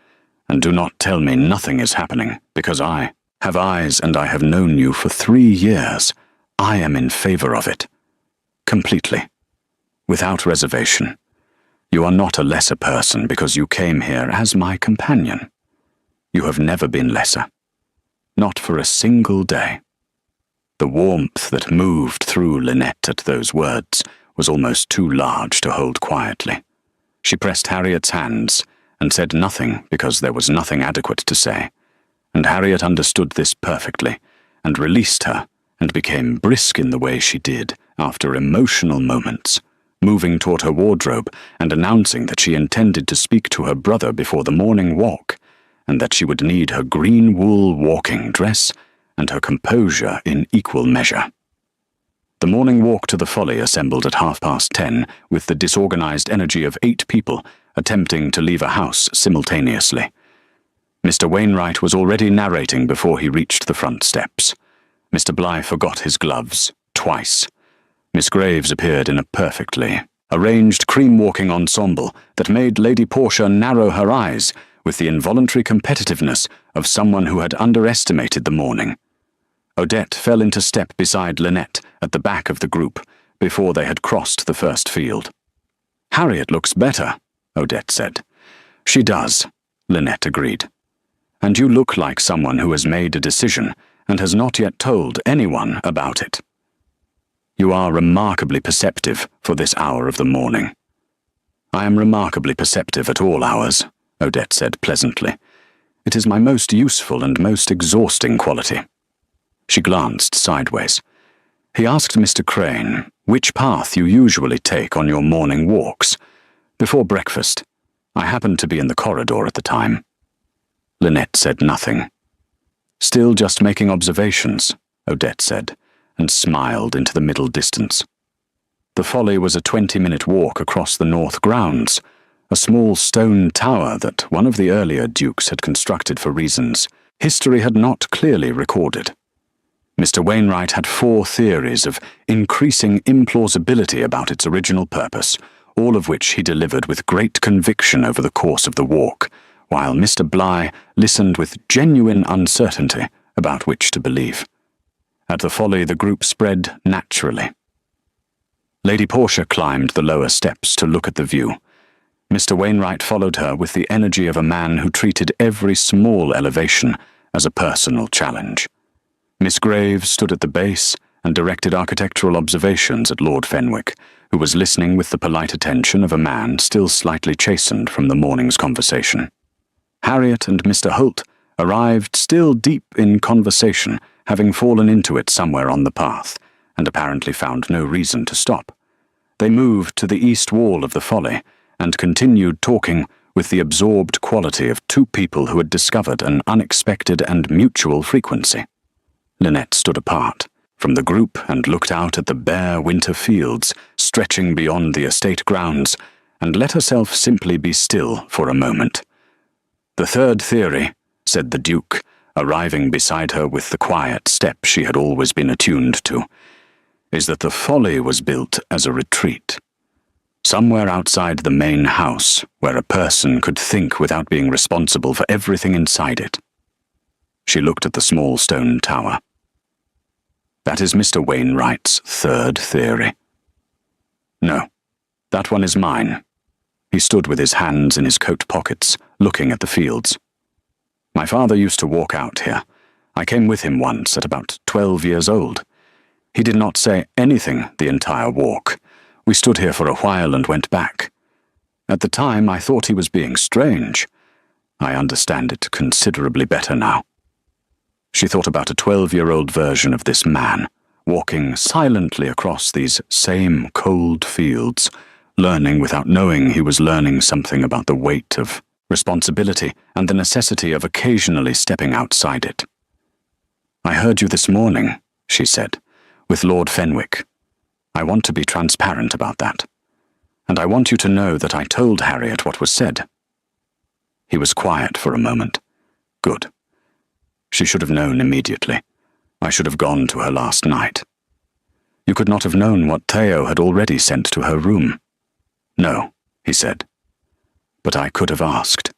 and do not tell me nothing is happening, because I have eyes and I have known you for 3 years. I am in favor of it. Completely. Without reservation. You are not a lesser person because you came here as my companion. You have never been lesser. Not for a single day." The warmth that moved through Lynette at those words was almost too large to hold quietly. She pressed Harriet's hands and said nothing because there was nothing adequate to say, and Harriet understood this perfectly and released her and became brisk in the way she did after emotional moments, moving toward her wardrobe and announcing that she intended to speak to her brother before the morning walk, and that she would need her green wool walking dress and her composure in equal measure. The morning walk to the Folly assembled at 10:30 with the disorganized energy of 8 people attempting to leave a house simultaneously. Mr. Wainwright was already narrating before he reached the front steps. Mr. Bligh forgot his gloves twice. Miss Graves appeared in a perfectly arranged cream-walking ensemble that made Lady Portia narrow her eyes with the involuntary competitiveness of someone who had underestimated the morning. Odette fell into step beside Lynette at the back of the group before they had crossed the first field. "Harriet looks better," Odette said. "She does," Lynette agreed. "And you look like someone who has made a decision and has not yet told anyone about it. You are remarkably perceptive for this hour of the morning." "I am remarkably perceptive at all hours," Odette said pleasantly. "It is my most useful and most exhausting quality." She glanced sideways. "He asked Mr. Crane which path you usually take on your morning walks. Before breakfast. I happened to be in the corridor at the time." Lynette said nothing. "Still just making observations," Odette said, and smiled into the middle distance. The Folly was a 20-minute walk across the north grounds, a small stone tower that one of the earlier dukes had constructed for reasons history had not clearly recorded. Mr. Wainwright had 4 theories of increasing implausibility about its original purpose, all of which he delivered with great conviction over the course of the walk, while Mr. Bligh listened with genuine uncertainty about which to believe. At the Folly the group spread naturally. Lady Portia climbed the lower steps to look at the view. Mr. Wainwright followed her with the energy of a man who treated every small elevation as a personal challenge. Miss Graves stood at the base and directed architectural observations at Lord Fenwick, who was listening with the polite attention of a man still slightly chastened from the morning's conversation. Harriet and Mr. Holt arrived still deep in conversation, having fallen into it somewhere on the path, and apparently found no reason to stop. They moved to the east wall of the Folly, and continued talking with the absorbed quality of 2 people who had discovered an unexpected and mutual frequency. Lynette stood apart from the group and looked out at the bare winter fields stretching beyond the estate grounds, and let herself simply be still for a moment. "The third theory," said the Duke, arriving beside her with the quiet step she had always been attuned to, "is that the Folly was built as a retreat. Somewhere outside the main house, where a person could think without being responsible for everything inside it." She looked at the small stone tower. "That is Mr. Wainwright's third theory." "No, that one is mine." He stood with his hands in his coat pockets, looking at the fields. "My father used to walk out here. I came with him once at about 12 years old. He did not say anything the entire walk. We stood here for a while and went back. At the time, I thought he was being strange. I understand it considerably better now." She thought about a 12-year-old version of this man, walking silently across these same cold fields, learning without knowing he was learning something about the weight of responsibility and the necessity of occasionally stepping outside it. "I heard you this morning," she said, "with Lord Fenwick. I want to be transparent about that. And I want you to know that I told Harriet what was said." He was quiet for a moment. "Good. She should have known immediately. I should have gone to her last night. You could not have known what Theo had already sent to her room. No, he said. But I could have asked.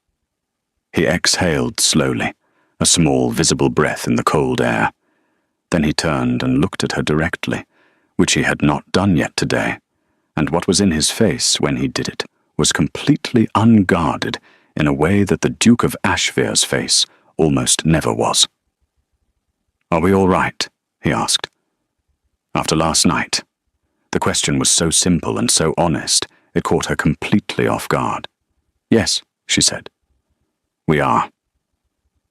He exhaled slowly, a small visible breath in the cold air. Then he turned and looked at her directly, which he had not done yet today, and what was in his face when he did it was completely unguarded in a way that the Duke of Ashvere's face almost never was. "Are we all right?" he asked. After last night, the question was so simple and so honest, it caught her completely off guard. "Yes," she said. "We are."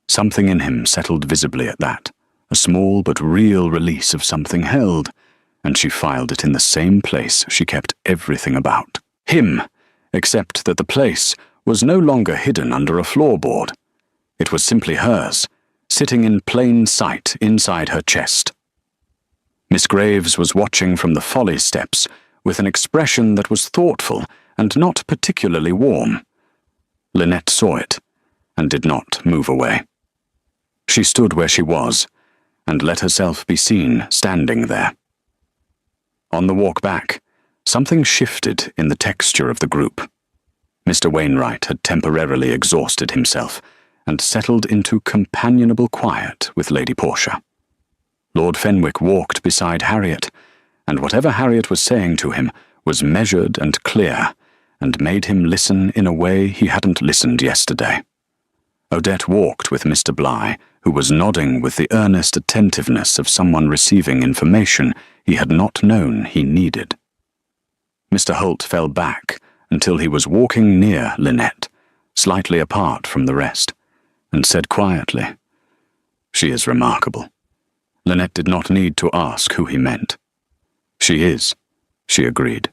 Something in him settled visibly at that, a small but real release of something held, and she filed it in the same place she kept everything about. Him, except that the place was no longer hidden under a floorboard. It was simply hers, sitting in plain sight inside her chest. Miss Graves was watching from the folly steps with an expression that was thoughtful and not particularly warm. Lynette saw it and did not move away. She stood where she was and let herself be seen standing there. On the walk back, something shifted in the texture of the group. Mr. Wainwright had temporarily exhausted himself and settled into companionable quiet with Lady Portia. Lord Fenwick walked beside Harriet, and whatever Harriet was saying to him was measured and clear, and made him listen in a way he hadn't listened yesterday. Odette walked with Mr. Bligh, who was nodding with the earnest attentiveness of someone receiving information he had not known he needed. Mr. Holt fell back until he was walking near Lynette, slightly apart from the rest, and said quietly, "She is remarkable." Lynette did not need to ask who he meant. "She is," she agreed.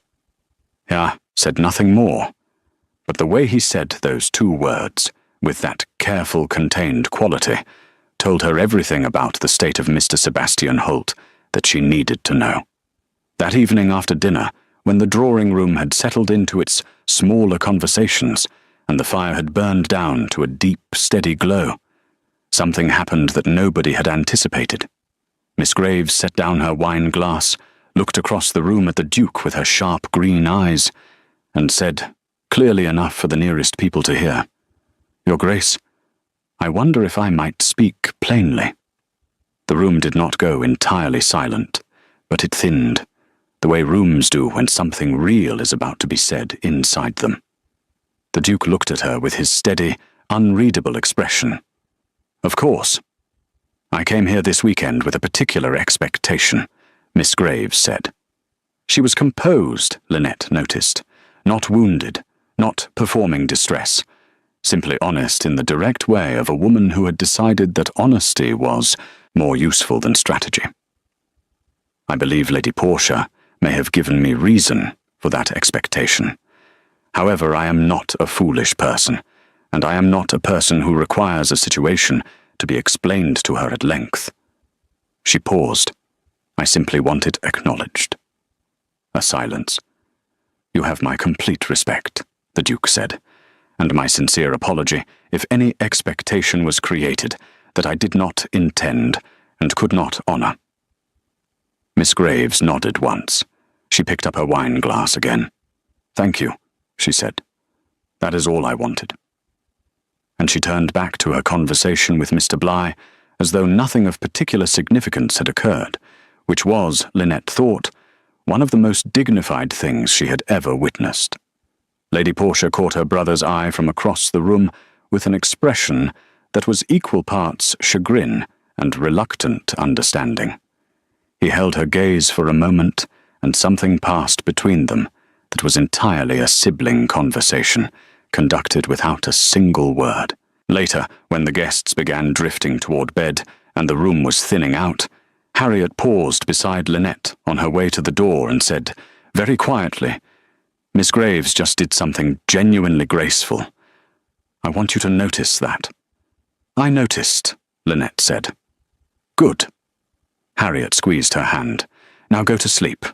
Said nothing more, but the way he said those two words, with that careful, contained quality, told her everything about the state of Mr. Sebastian Holt that she needed to know. That evening after dinner, when the drawing-room had settled into its smaller conversations, and the fire had burned down to a deep, steady glow, something happened that nobody had anticipated. Miss Graves set down her wine glass, looked across the room at the Duke with her sharp green eyes, and said, clearly enough for the nearest people to hear, "Your Grace, I wonder if I might speak plainly." The room did not go entirely silent, but it thinned, the way rooms do when something real is about to be said inside them. The Duke looked at her with his steady, unreadable expression. "Of course. I came here this weekend with a particular expectation," Miss Graves said. She was composed, Lynette noticed, not wounded, not performing distress, simply honest in the direct way of a woman who had decided that honesty was more useful than strategy. "I believe Lady Portia may have given me reason for that expectation. However, I am not a foolish person, and I am not a person who requires a situation to be explained to her at length." She paused. "I simply want it acknowledged." A silence. "You have my complete respect," the Duke said, "and my sincere apology if any expectation was created that I did not intend and could not honor." Miss Graves nodded once. She picked up her wine glass again. "Thank you," she said. "That is all I wanted." And she turned back to her conversation with Mr. Bligh as though nothing of particular significance had occurred, which was, Lynette thought, one of the most dignified things she had ever witnessed. Lady Portia caught her brother's eye from across the room with an expression that was equal parts chagrin and reluctant understanding. He held her gaze for a moment, and something passed between them that was entirely a sibling conversation, conducted without a single word. Later, when the guests began drifting toward bed and the room was thinning out, Harriet paused beside Lynette on her way to the door and said, very quietly, "Miss Graves just did something genuinely graceful. I want you to notice that." "I noticed," Lynette said. "Good." Harriet squeezed her hand. "Now go to sleep.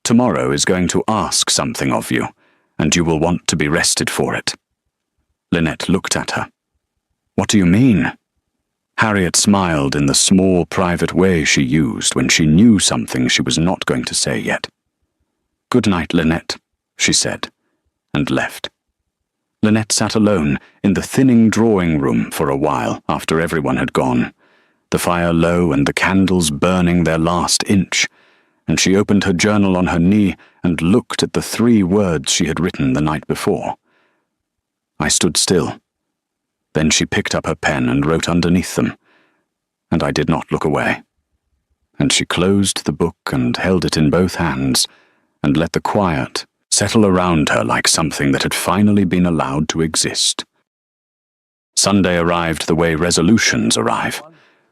Tomorrow is going to ask something of you, and you will want to be rested for it." Lynette looked at her. "What do you mean?" Harriet smiled in the small, private way she used when she knew something she was not going to say yet. "Good night, Lynette," she said, and left. Lynette sat alone in the thinning drawing room for a while after everyone had gone, the fire low and the candles burning their last inch, and she opened her journal on her knee and looked at the 3 words she had written the night before. I stood still. Then she picked up her pen and wrote underneath them, and I did not look away. And she closed the book and held it in both hands, and let the quiet settle around her like something that had finally been allowed to exist. Sunday arrived the way resolutions arrive,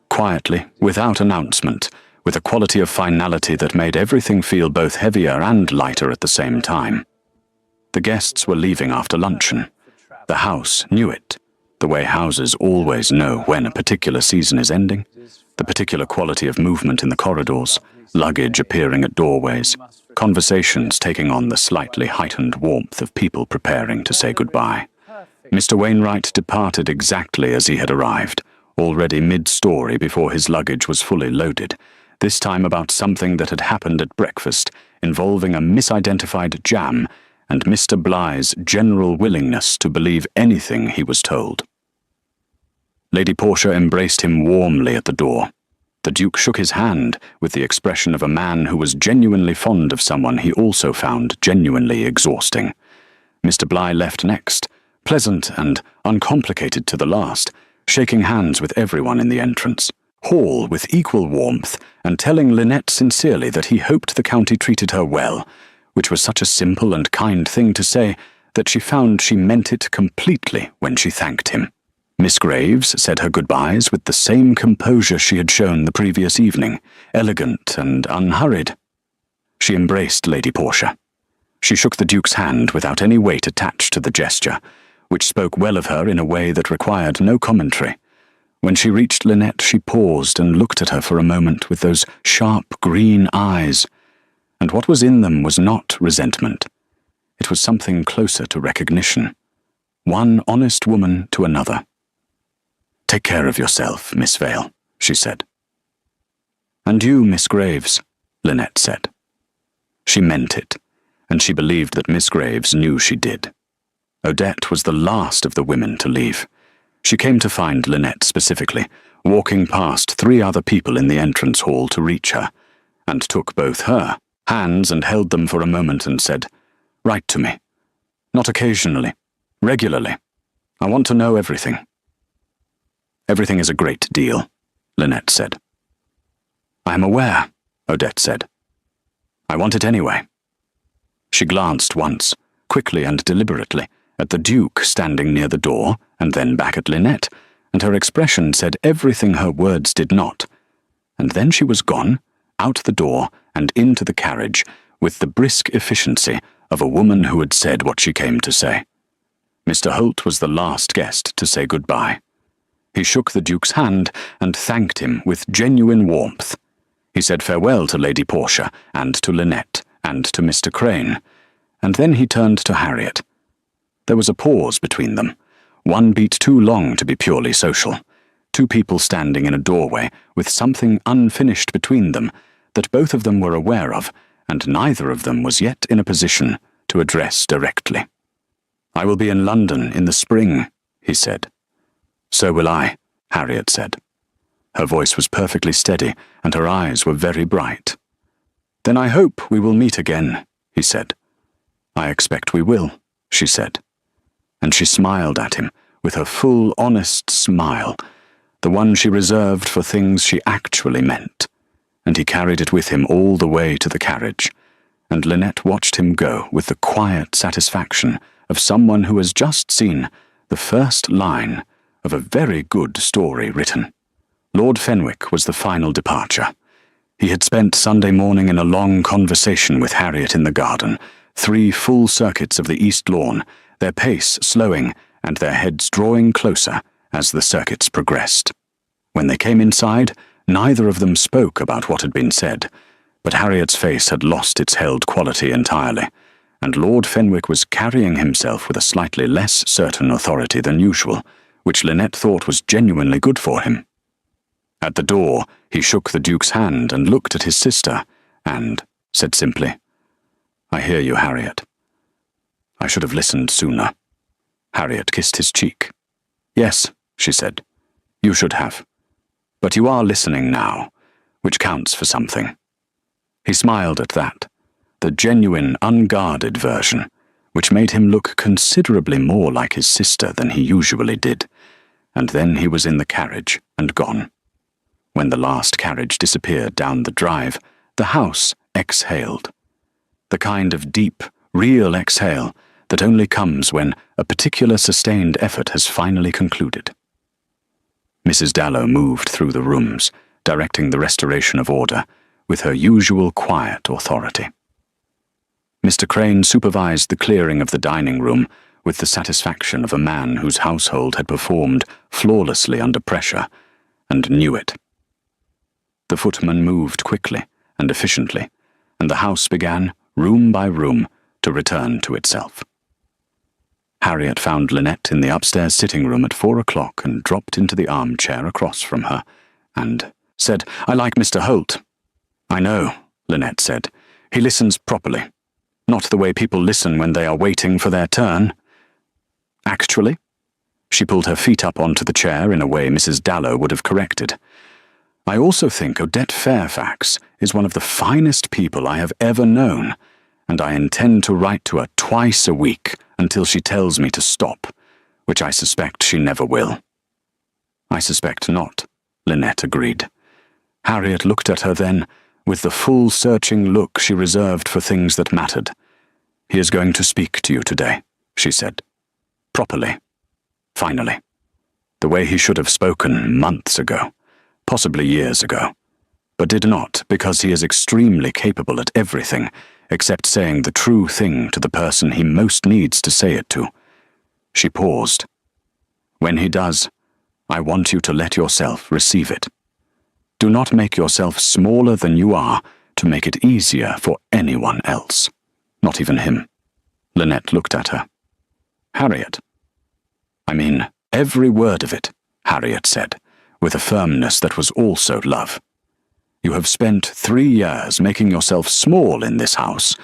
quietly, without announcement, with a quality of finality that made everything feel both heavier and lighter at the same time. The guests were leaving after luncheon. The house knew it, the way houses always know when a particular season is ending, the particular quality of movement in the corridors, luggage appearing at doorways, conversations taking on the slightly heightened warmth of people preparing to say goodbye. Mr. Wainwright departed exactly as he had arrived, already mid-story before his luggage was fully loaded, this time about something that had happened at breakfast, involving a misidentified jam and Mr. Bligh's general willingness to believe anything he was told. Lady Portia embraced him warmly at the door. The Duke shook his hand with the expression of a man who was genuinely fond of someone he also found genuinely exhausting. Mr. Bligh left next, pleasant and uncomplicated to the last, shaking hands with everyone in the entrance. Hall with equal warmth, and telling Lynette sincerely that he hoped the county treated her well, which was such a simple and kind thing to say that she found she meant it completely when she thanked him. Miss Graves said her goodbyes with the same composure she had shown the previous evening, elegant and unhurried. She embraced Lady Portia. She shook the Duke's hand without any weight attached to the gesture, which spoke well of her in a way that required no commentary. When she reached Lynette, she paused and looked at her for a moment with those sharp green eyes, and what was in them was not resentment. It was something closer to recognition. One honest woman to another. "Take care of yourself, Miss Vale," she said. "And you, Miss Graves," Lynette said. She meant it, and she believed that Miss Graves knew she did. Odette was the last of the women to leave. She came to find Lynette specifically, walking past 3 other people in the entrance hall to reach her, and took both her hands and held them for a moment and said, "Write to me. Not occasionally. Regularly. I want to know everything." "Everything is a great deal," Lynette said. "I am aware," Odette said. "I want it anyway." She glanced once, quickly and deliberately, at the Duke standing near the door, and then back at Lynette, and her expression said everything her words did not. And then she was gone, out the door and into the carriage, with the brisk efficiency of a woman who had said what she came to say. Mr. Holt was the last guest to say goodbye. He shook the Duke's hand and thanked him with genuine warmth. He said farewell to Lady Portia and to Lynette and to Mr. Crane, and then he turned to Harriet. There was a pause between them, one beat too long to be purely social, 2 people standing in a doorway with something unfinished between them that both of them were aware of, and neither of them was yet in a position to address directly. "I will be in London in the spring," he said. "So will I," Harriet said. Her voice was perfectly steady, and her eyes were very bright. "Then I hope we will meet again," he said. "I expect we will," she said. And she smiled at him with her full, honest smile, the one she reserved for things she actually meant, and he carried it with him all the way to the carriage, and Lynette watched him go with the quiet satisfaction of someone who has just seen the first line of a very good story written. Lord Fenwick was the final departure. He had spent Sunday morning in a long conversation with Harriet in the garden, 3 full circuits of the east lawn, their pace slowing and their heads drawing closer as the circuits progressed. When they came inside, neither of them spoke about what had been said, but Harriet's face had lost its held quality entirely, and Lord Fenwick was carrying himself with a slightly less certain authority than usual, which Lynette thought was genuinely good for him. At the door, he shook the Duke's hand and looked at his sister, and said simply, "I hear you, Harriet." "I should have listened sooner." Harriet kissed his cheek. "Yes," she said, "you should have. But you are listening now, which counts for something." He smiled at that, the genuine, unguarded version, which made him look considerably more like his sister than he usually did, and then he was in the carriage and gone. When the last carriage disappeared down the drive, the house exhaled. The kind of deep, real exhale that only comes when a particular sustained effort has finally concluded. Mrs. Dallow moved through the rooms, directing the restoration of order, with her usual quiet authority. Mr. Crane supervised the clearing of the dining room with the satisfaction of a man whose household had performed flawlessly under pressure, and knew it. The footman moved quickly and efficiently, and the house began, room by room, to return to itself. Harriet found Lynette in the upstairs sitting room at 4 o'clock and dropped into the armchair across from her, and said, "I like Mr. Holt." "I know," Lynette said. "He listens properly. Not the way people listen when they are waiting for their turn." "Actually?" She pulled her feet up onto the chair in a way Mrs. Dallow would have corrected. "I also think Odette Fairfax is one of the finest people I have ever known, and I intend to write to her twice a week until she tells me to stop, which I suspect she never will." "I suspect not," Lynette agreed. Harriet looked at her then, with the full searching look she reserved for things that mattered. "He is going to speak to you today," she said. "Properly. Finally. The way he should have spoken months ago, possibly years ago, but did not because he is extremely capable at everything except saying the true thing to the person he most needs to say it to." She paused. "When he does, I want you to let yourself receive it. Do not make yourself smaller than you are to make it easier for anyone else, not even him." Lynette looked at her. "Harriet." "I mean every word of it," Harriet said, with a firmness that was also love. "You have spent 3 years making yourself small in this house,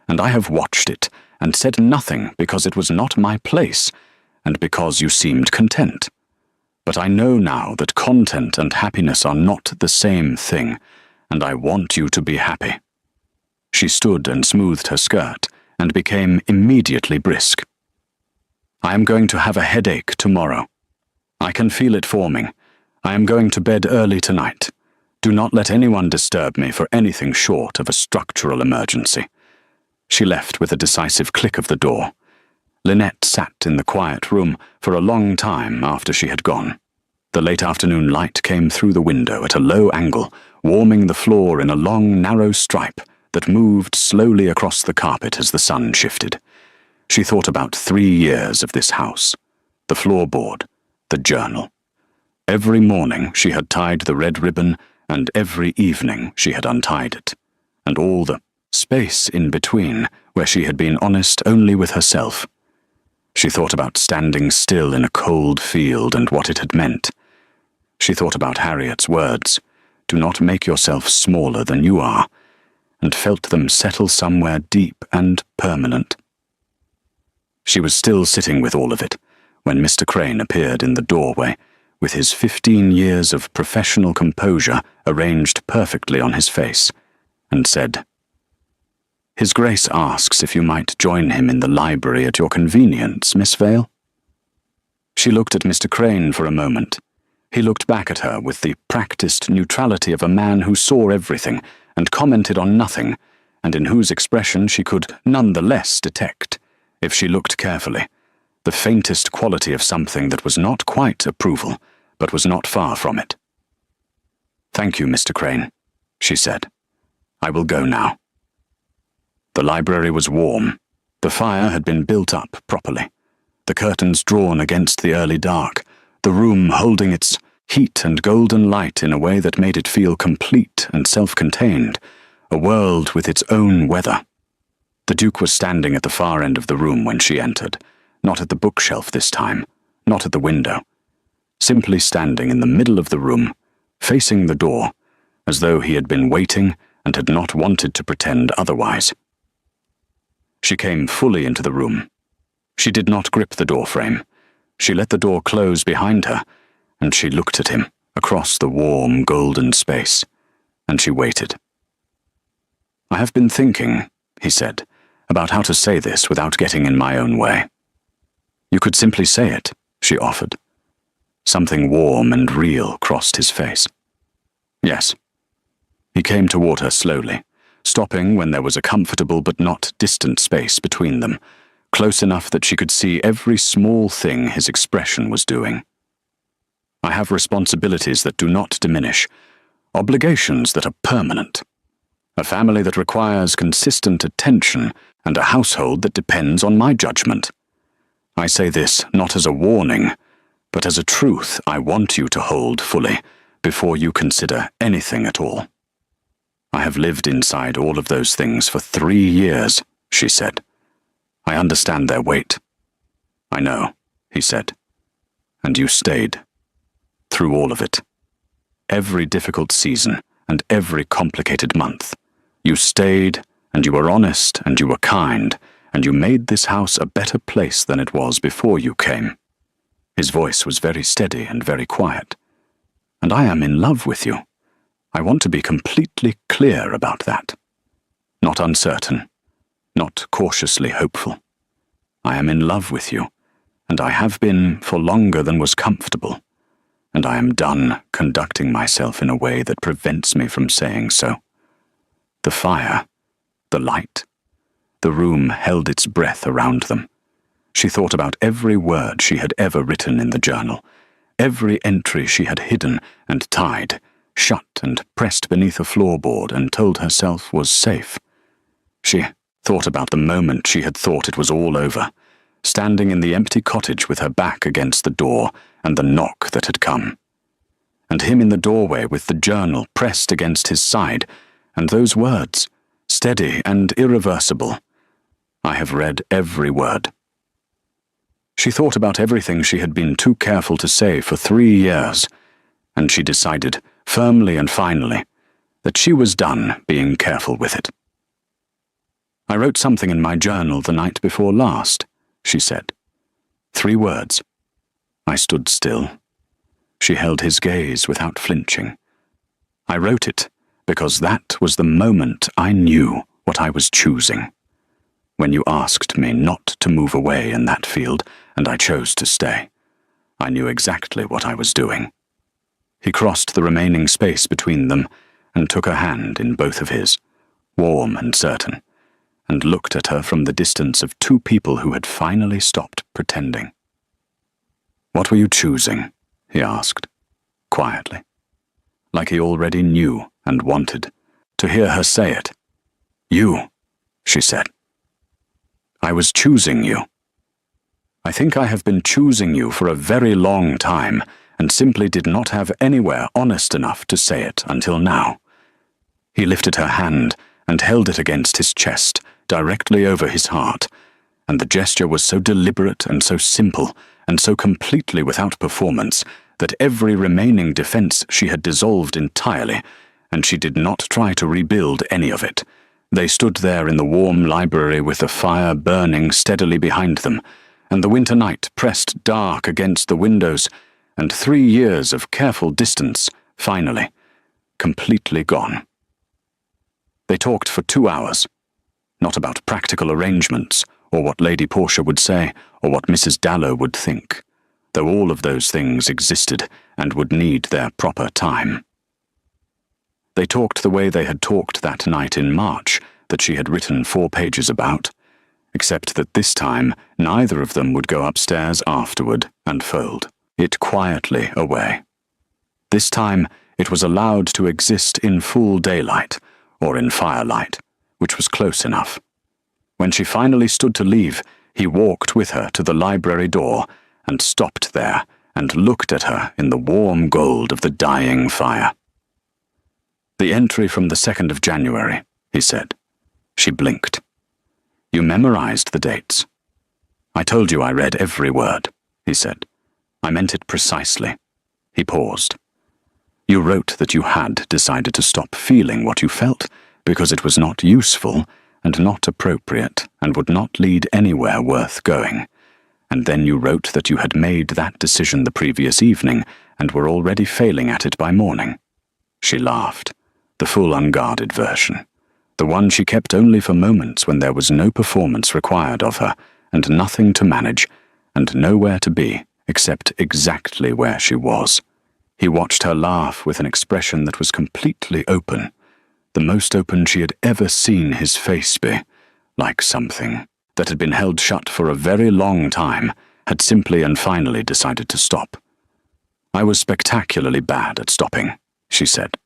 and I have watched it and said nothing because it was not my place, and because you seemed content. But I know now that content and happiness are not the same thing, and I want you to be happy." She stood and smoothed her skirt, and became immediately brisk. "I am going to have a headache tomorrow. I can feel it forming. I am going to bed early tonight. Do not let anyone disturb me for anything short of a structural emergency." She left with a decisive click of the door. Lynette sat in the quiet room for a long time after she had gone. The late afternoon light came through the window at a low angle, warming the floor in a long, narrow stripe that moved slowly across the carpet as the sun shifted. She thought about 3 years of this house, the floorboard, the journal. Every morning she had tied the red ribbon, and every evening she had untied it, and all the space in between where she had been honest only with herself. She thought about standing still in a cold field and what it had meant. She thought about Harriet's words, "Do not make yourself smaller than you are," and felt them settle somewhere deep and permanent. She was still sitting with all of it when Mr. Crane appeared in the doorway, with his 15 years of professional composure arranged perfectly on his face, and said, "His Grace asks if you might join him in the library at your convenience, Miss Vale." She looked at Mr. Crane for a moment. He looked back at her with the practiced neutrality of a man who saw everything and commented on nothing, and in whose expression she could none the less detect, if she looked carefully, the faintest quality of something that was not quite approval, but was not far from it. "Thank you, Mr. Crane," she said. "I will go now." The library was warm. The fire had been built up properly, the curtains drawn against the early dark, the room holding its heat and golden light in a way that made it feel complete and self-contained, a world with its own weather. The Duke was standing at the far end of the room when she entered, not at the bookshelf this time, not at the window, simply standing in the middle of the room, facing the door, as though he had been waiting and had not wanted to pretend otherwise. She came fully into the room. She did not grip the door frame. She let the door close behind her, and she looked at him across the warm, golden space, and she waited. "I have been thinking," he said, "about how to say this without getting in my own way." "You could simply say it," she offered. Something warm and real crossed his face. "Yes." He came toward her slowly, stopping when there was a comfortable but not distant space between them, close enough that she could see every small thing his expression was doing. "I have responsibilities that do not diminish, obligations that are permanent. A family that requires consistent attention, and a household that depends on my judgment. I say this not as a warning, but as a truth I want you to hold fully before you consider anything at all." "I have lived inside all of those things for 3 years," she said. "I understand their weight." "I know," he said. "And you stayed. Through all of it. Every difficult season and every complicated month. You stayed, and you were honest, and you were kind, and you made this house a better place than it was before you came." His voice was very steady and very quiet. "And I am in love with you. I want to be completely clear about that. Not uncertain, not cautiously hopeful. I am in love with you, and I have been for longer than was comfortable, and I am done conducting myself in a way that prevents me from saying so." The fire, the light, the room held its breath around them. She thought about every word she had ever written in the journal, every entry she had hidden and tied, shut and pressed beneath a floorboard and told herself was safe. She thought about the moment she had thought it was all over, standing in the empty cottage with her back against the door and the knock that had come. And him in the doorway with the journal pressed against his side, and those words, steady and irreversible. "I have read every word." She thought about everything she had been too careful to say for 3 years, and she decided, firmly and finally, that she was done being careful with it. "I wrote something in my journal the night before last," she said. 3 words. I stood still. She held his gaze without flinching. "I wrote it because that was the moment I knew what I was choosing. When you asked me not to move away in that field, and I chose to stay, I knew exactly what I was doing." He crossed the remaining space between them and took her hand in both of his, warm and certain, and looked at her from the distance of 2 people who had finally stopped pretending. "What were you choosing?" he asked, quietly, like he already knew and wanted to hear her say it. "You," she said. "I was choosing you. I think I have been choosing you for a very long time, and simply did not have anywhere honest enough to say it until now." He lifted her hand and held it against his chest, directly over his heart, and the gesture was so deliberate and so simple and so completely without performance that every remaining defense she had dissolved entirely, and she did not try to rebuild any of it. They stood there in the warm library with the fire burning steadily behind them, and the winter night pressed dark against the windows, and 3 years of careful distance, finally, completely gone. They talked for 2 hours, not about practical arrangements, or what Lady Portia would say, or what Mrs. Dallow would think, though all of those things existed and would need their proper time. They talked the way they had talked that night in March that she had written 4 pages about, except that this time neither of them would go upstairs afterward and fold it quietly away. This time it was allowed to exist in full daylight, or in firelight, which was close enough. When she finally stood to leave, he walked with her to the library door and stopped there and looked at her in the warm gold of the dying fire. "The entry from the 2nd of January, he said. She blinked. "You memorized the dates." "I told you I read every word," he said. "I meant it precisely." He paused. You wrote that you had decided to stop feeling what you felt because it was not useful and not appropriate and would not lead anywhere worth going. And then you wrote that you had made that decision the previous evening and were already failing at it by morning. She laughed, the full unguarded version, the one she kept only for moments when there was no performance required of her and nothing to manage and nowhere to be except exactly where she was. He watched her laugh with an expression that was completely open, the most open she had ever seen his face be, like something that had been held shut for a very long time had simply and finally decided to stop. "I was spectacularly bad at stopping," she said.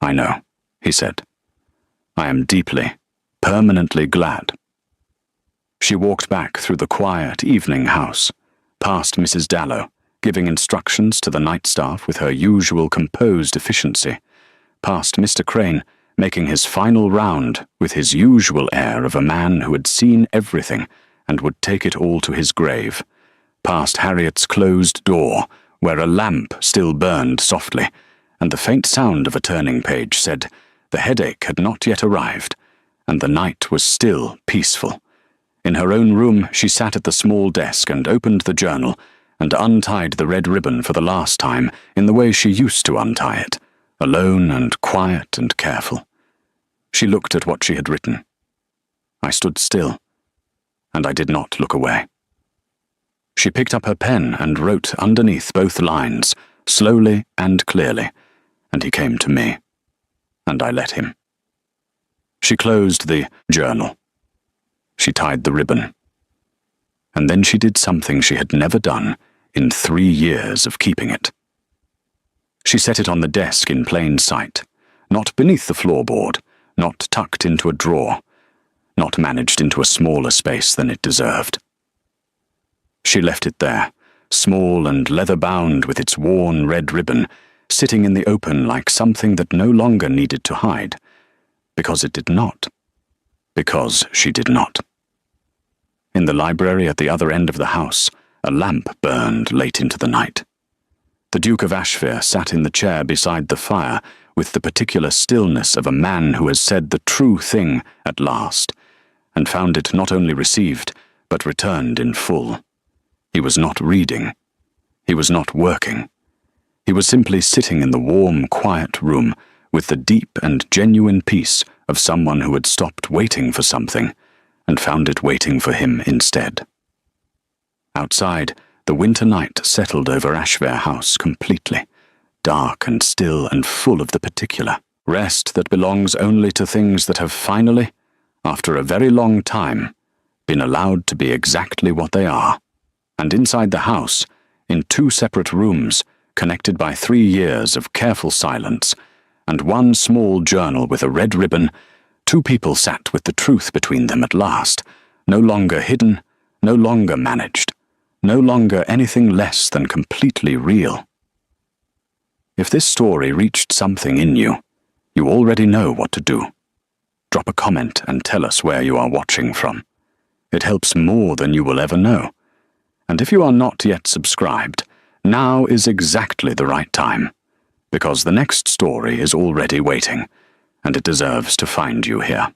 "I know," he said. "I am deeply, permanently glad." She walked back through the quiet evening house, past Mrs. Dallow, giving instructions to the night staff with her usual composed efficiency, past Mr. Crane, making his final round with his usual air of a man who had seen everything and would take it all to his grave, past Harriet's closed door, where a lamp still burned softly, and the faint sound of a turning page said the headache had not yet arrived, and the night was still peaceful. In her own room, she sat at the small desk and opened the journal and untied the red ribbon for the last time in the way she used to untie it, alone and quiet and careful. She looked at what she had written. I stood still, and I did not look away. She picked up her pen and wrote underneath both lines, slowly and clearly, and he came to me, and I let him. She closed the journal. She tied the ribbon. And then she did something she had never done in 3 years of keeping it. She set it on the desk in plain sight, not beneath the floorboard, not tucked into a drawer, not managed into a smaller space than it deserved. She left it there, small and leather-bound with its worn red ribbon, sitting in the open like something that no longer needed to hide, because it did not. Because she did not. In the library at the other end of the house, a lamp burned late into the night. The Duke of Ashfire sat in the chair beside the fire with the particular stillness of a man who has said the true thing at last, and found it not only received, but returned in full. He was not reading. He was not working. He was simply sitting in the warm, quiet room with the deep and genuine peace of someone who had stopped waiting for something and found it waiting for him instead. Outside, the winter night settled over Ashfire House completely, dark and still and full of the particular rest that belongs only to things that have finally, after a very long time, been allowed to be exactly what they are. And inside the house, in 2 separate rooms, connected by 3 years of careful silence, and 1 small journal with a red ribbon, 2 people sat with the truth between them at last, no longer hidden, no longer managed, no longer anything less than completely real. If this story reached something in you, you already know what to do. Drop a comment and tell us where you are watching from. It helps more than you will ever know. And if you are not yet subscribed, now is exactly the right time, because the next story is already waiting, and it deserves to find you here.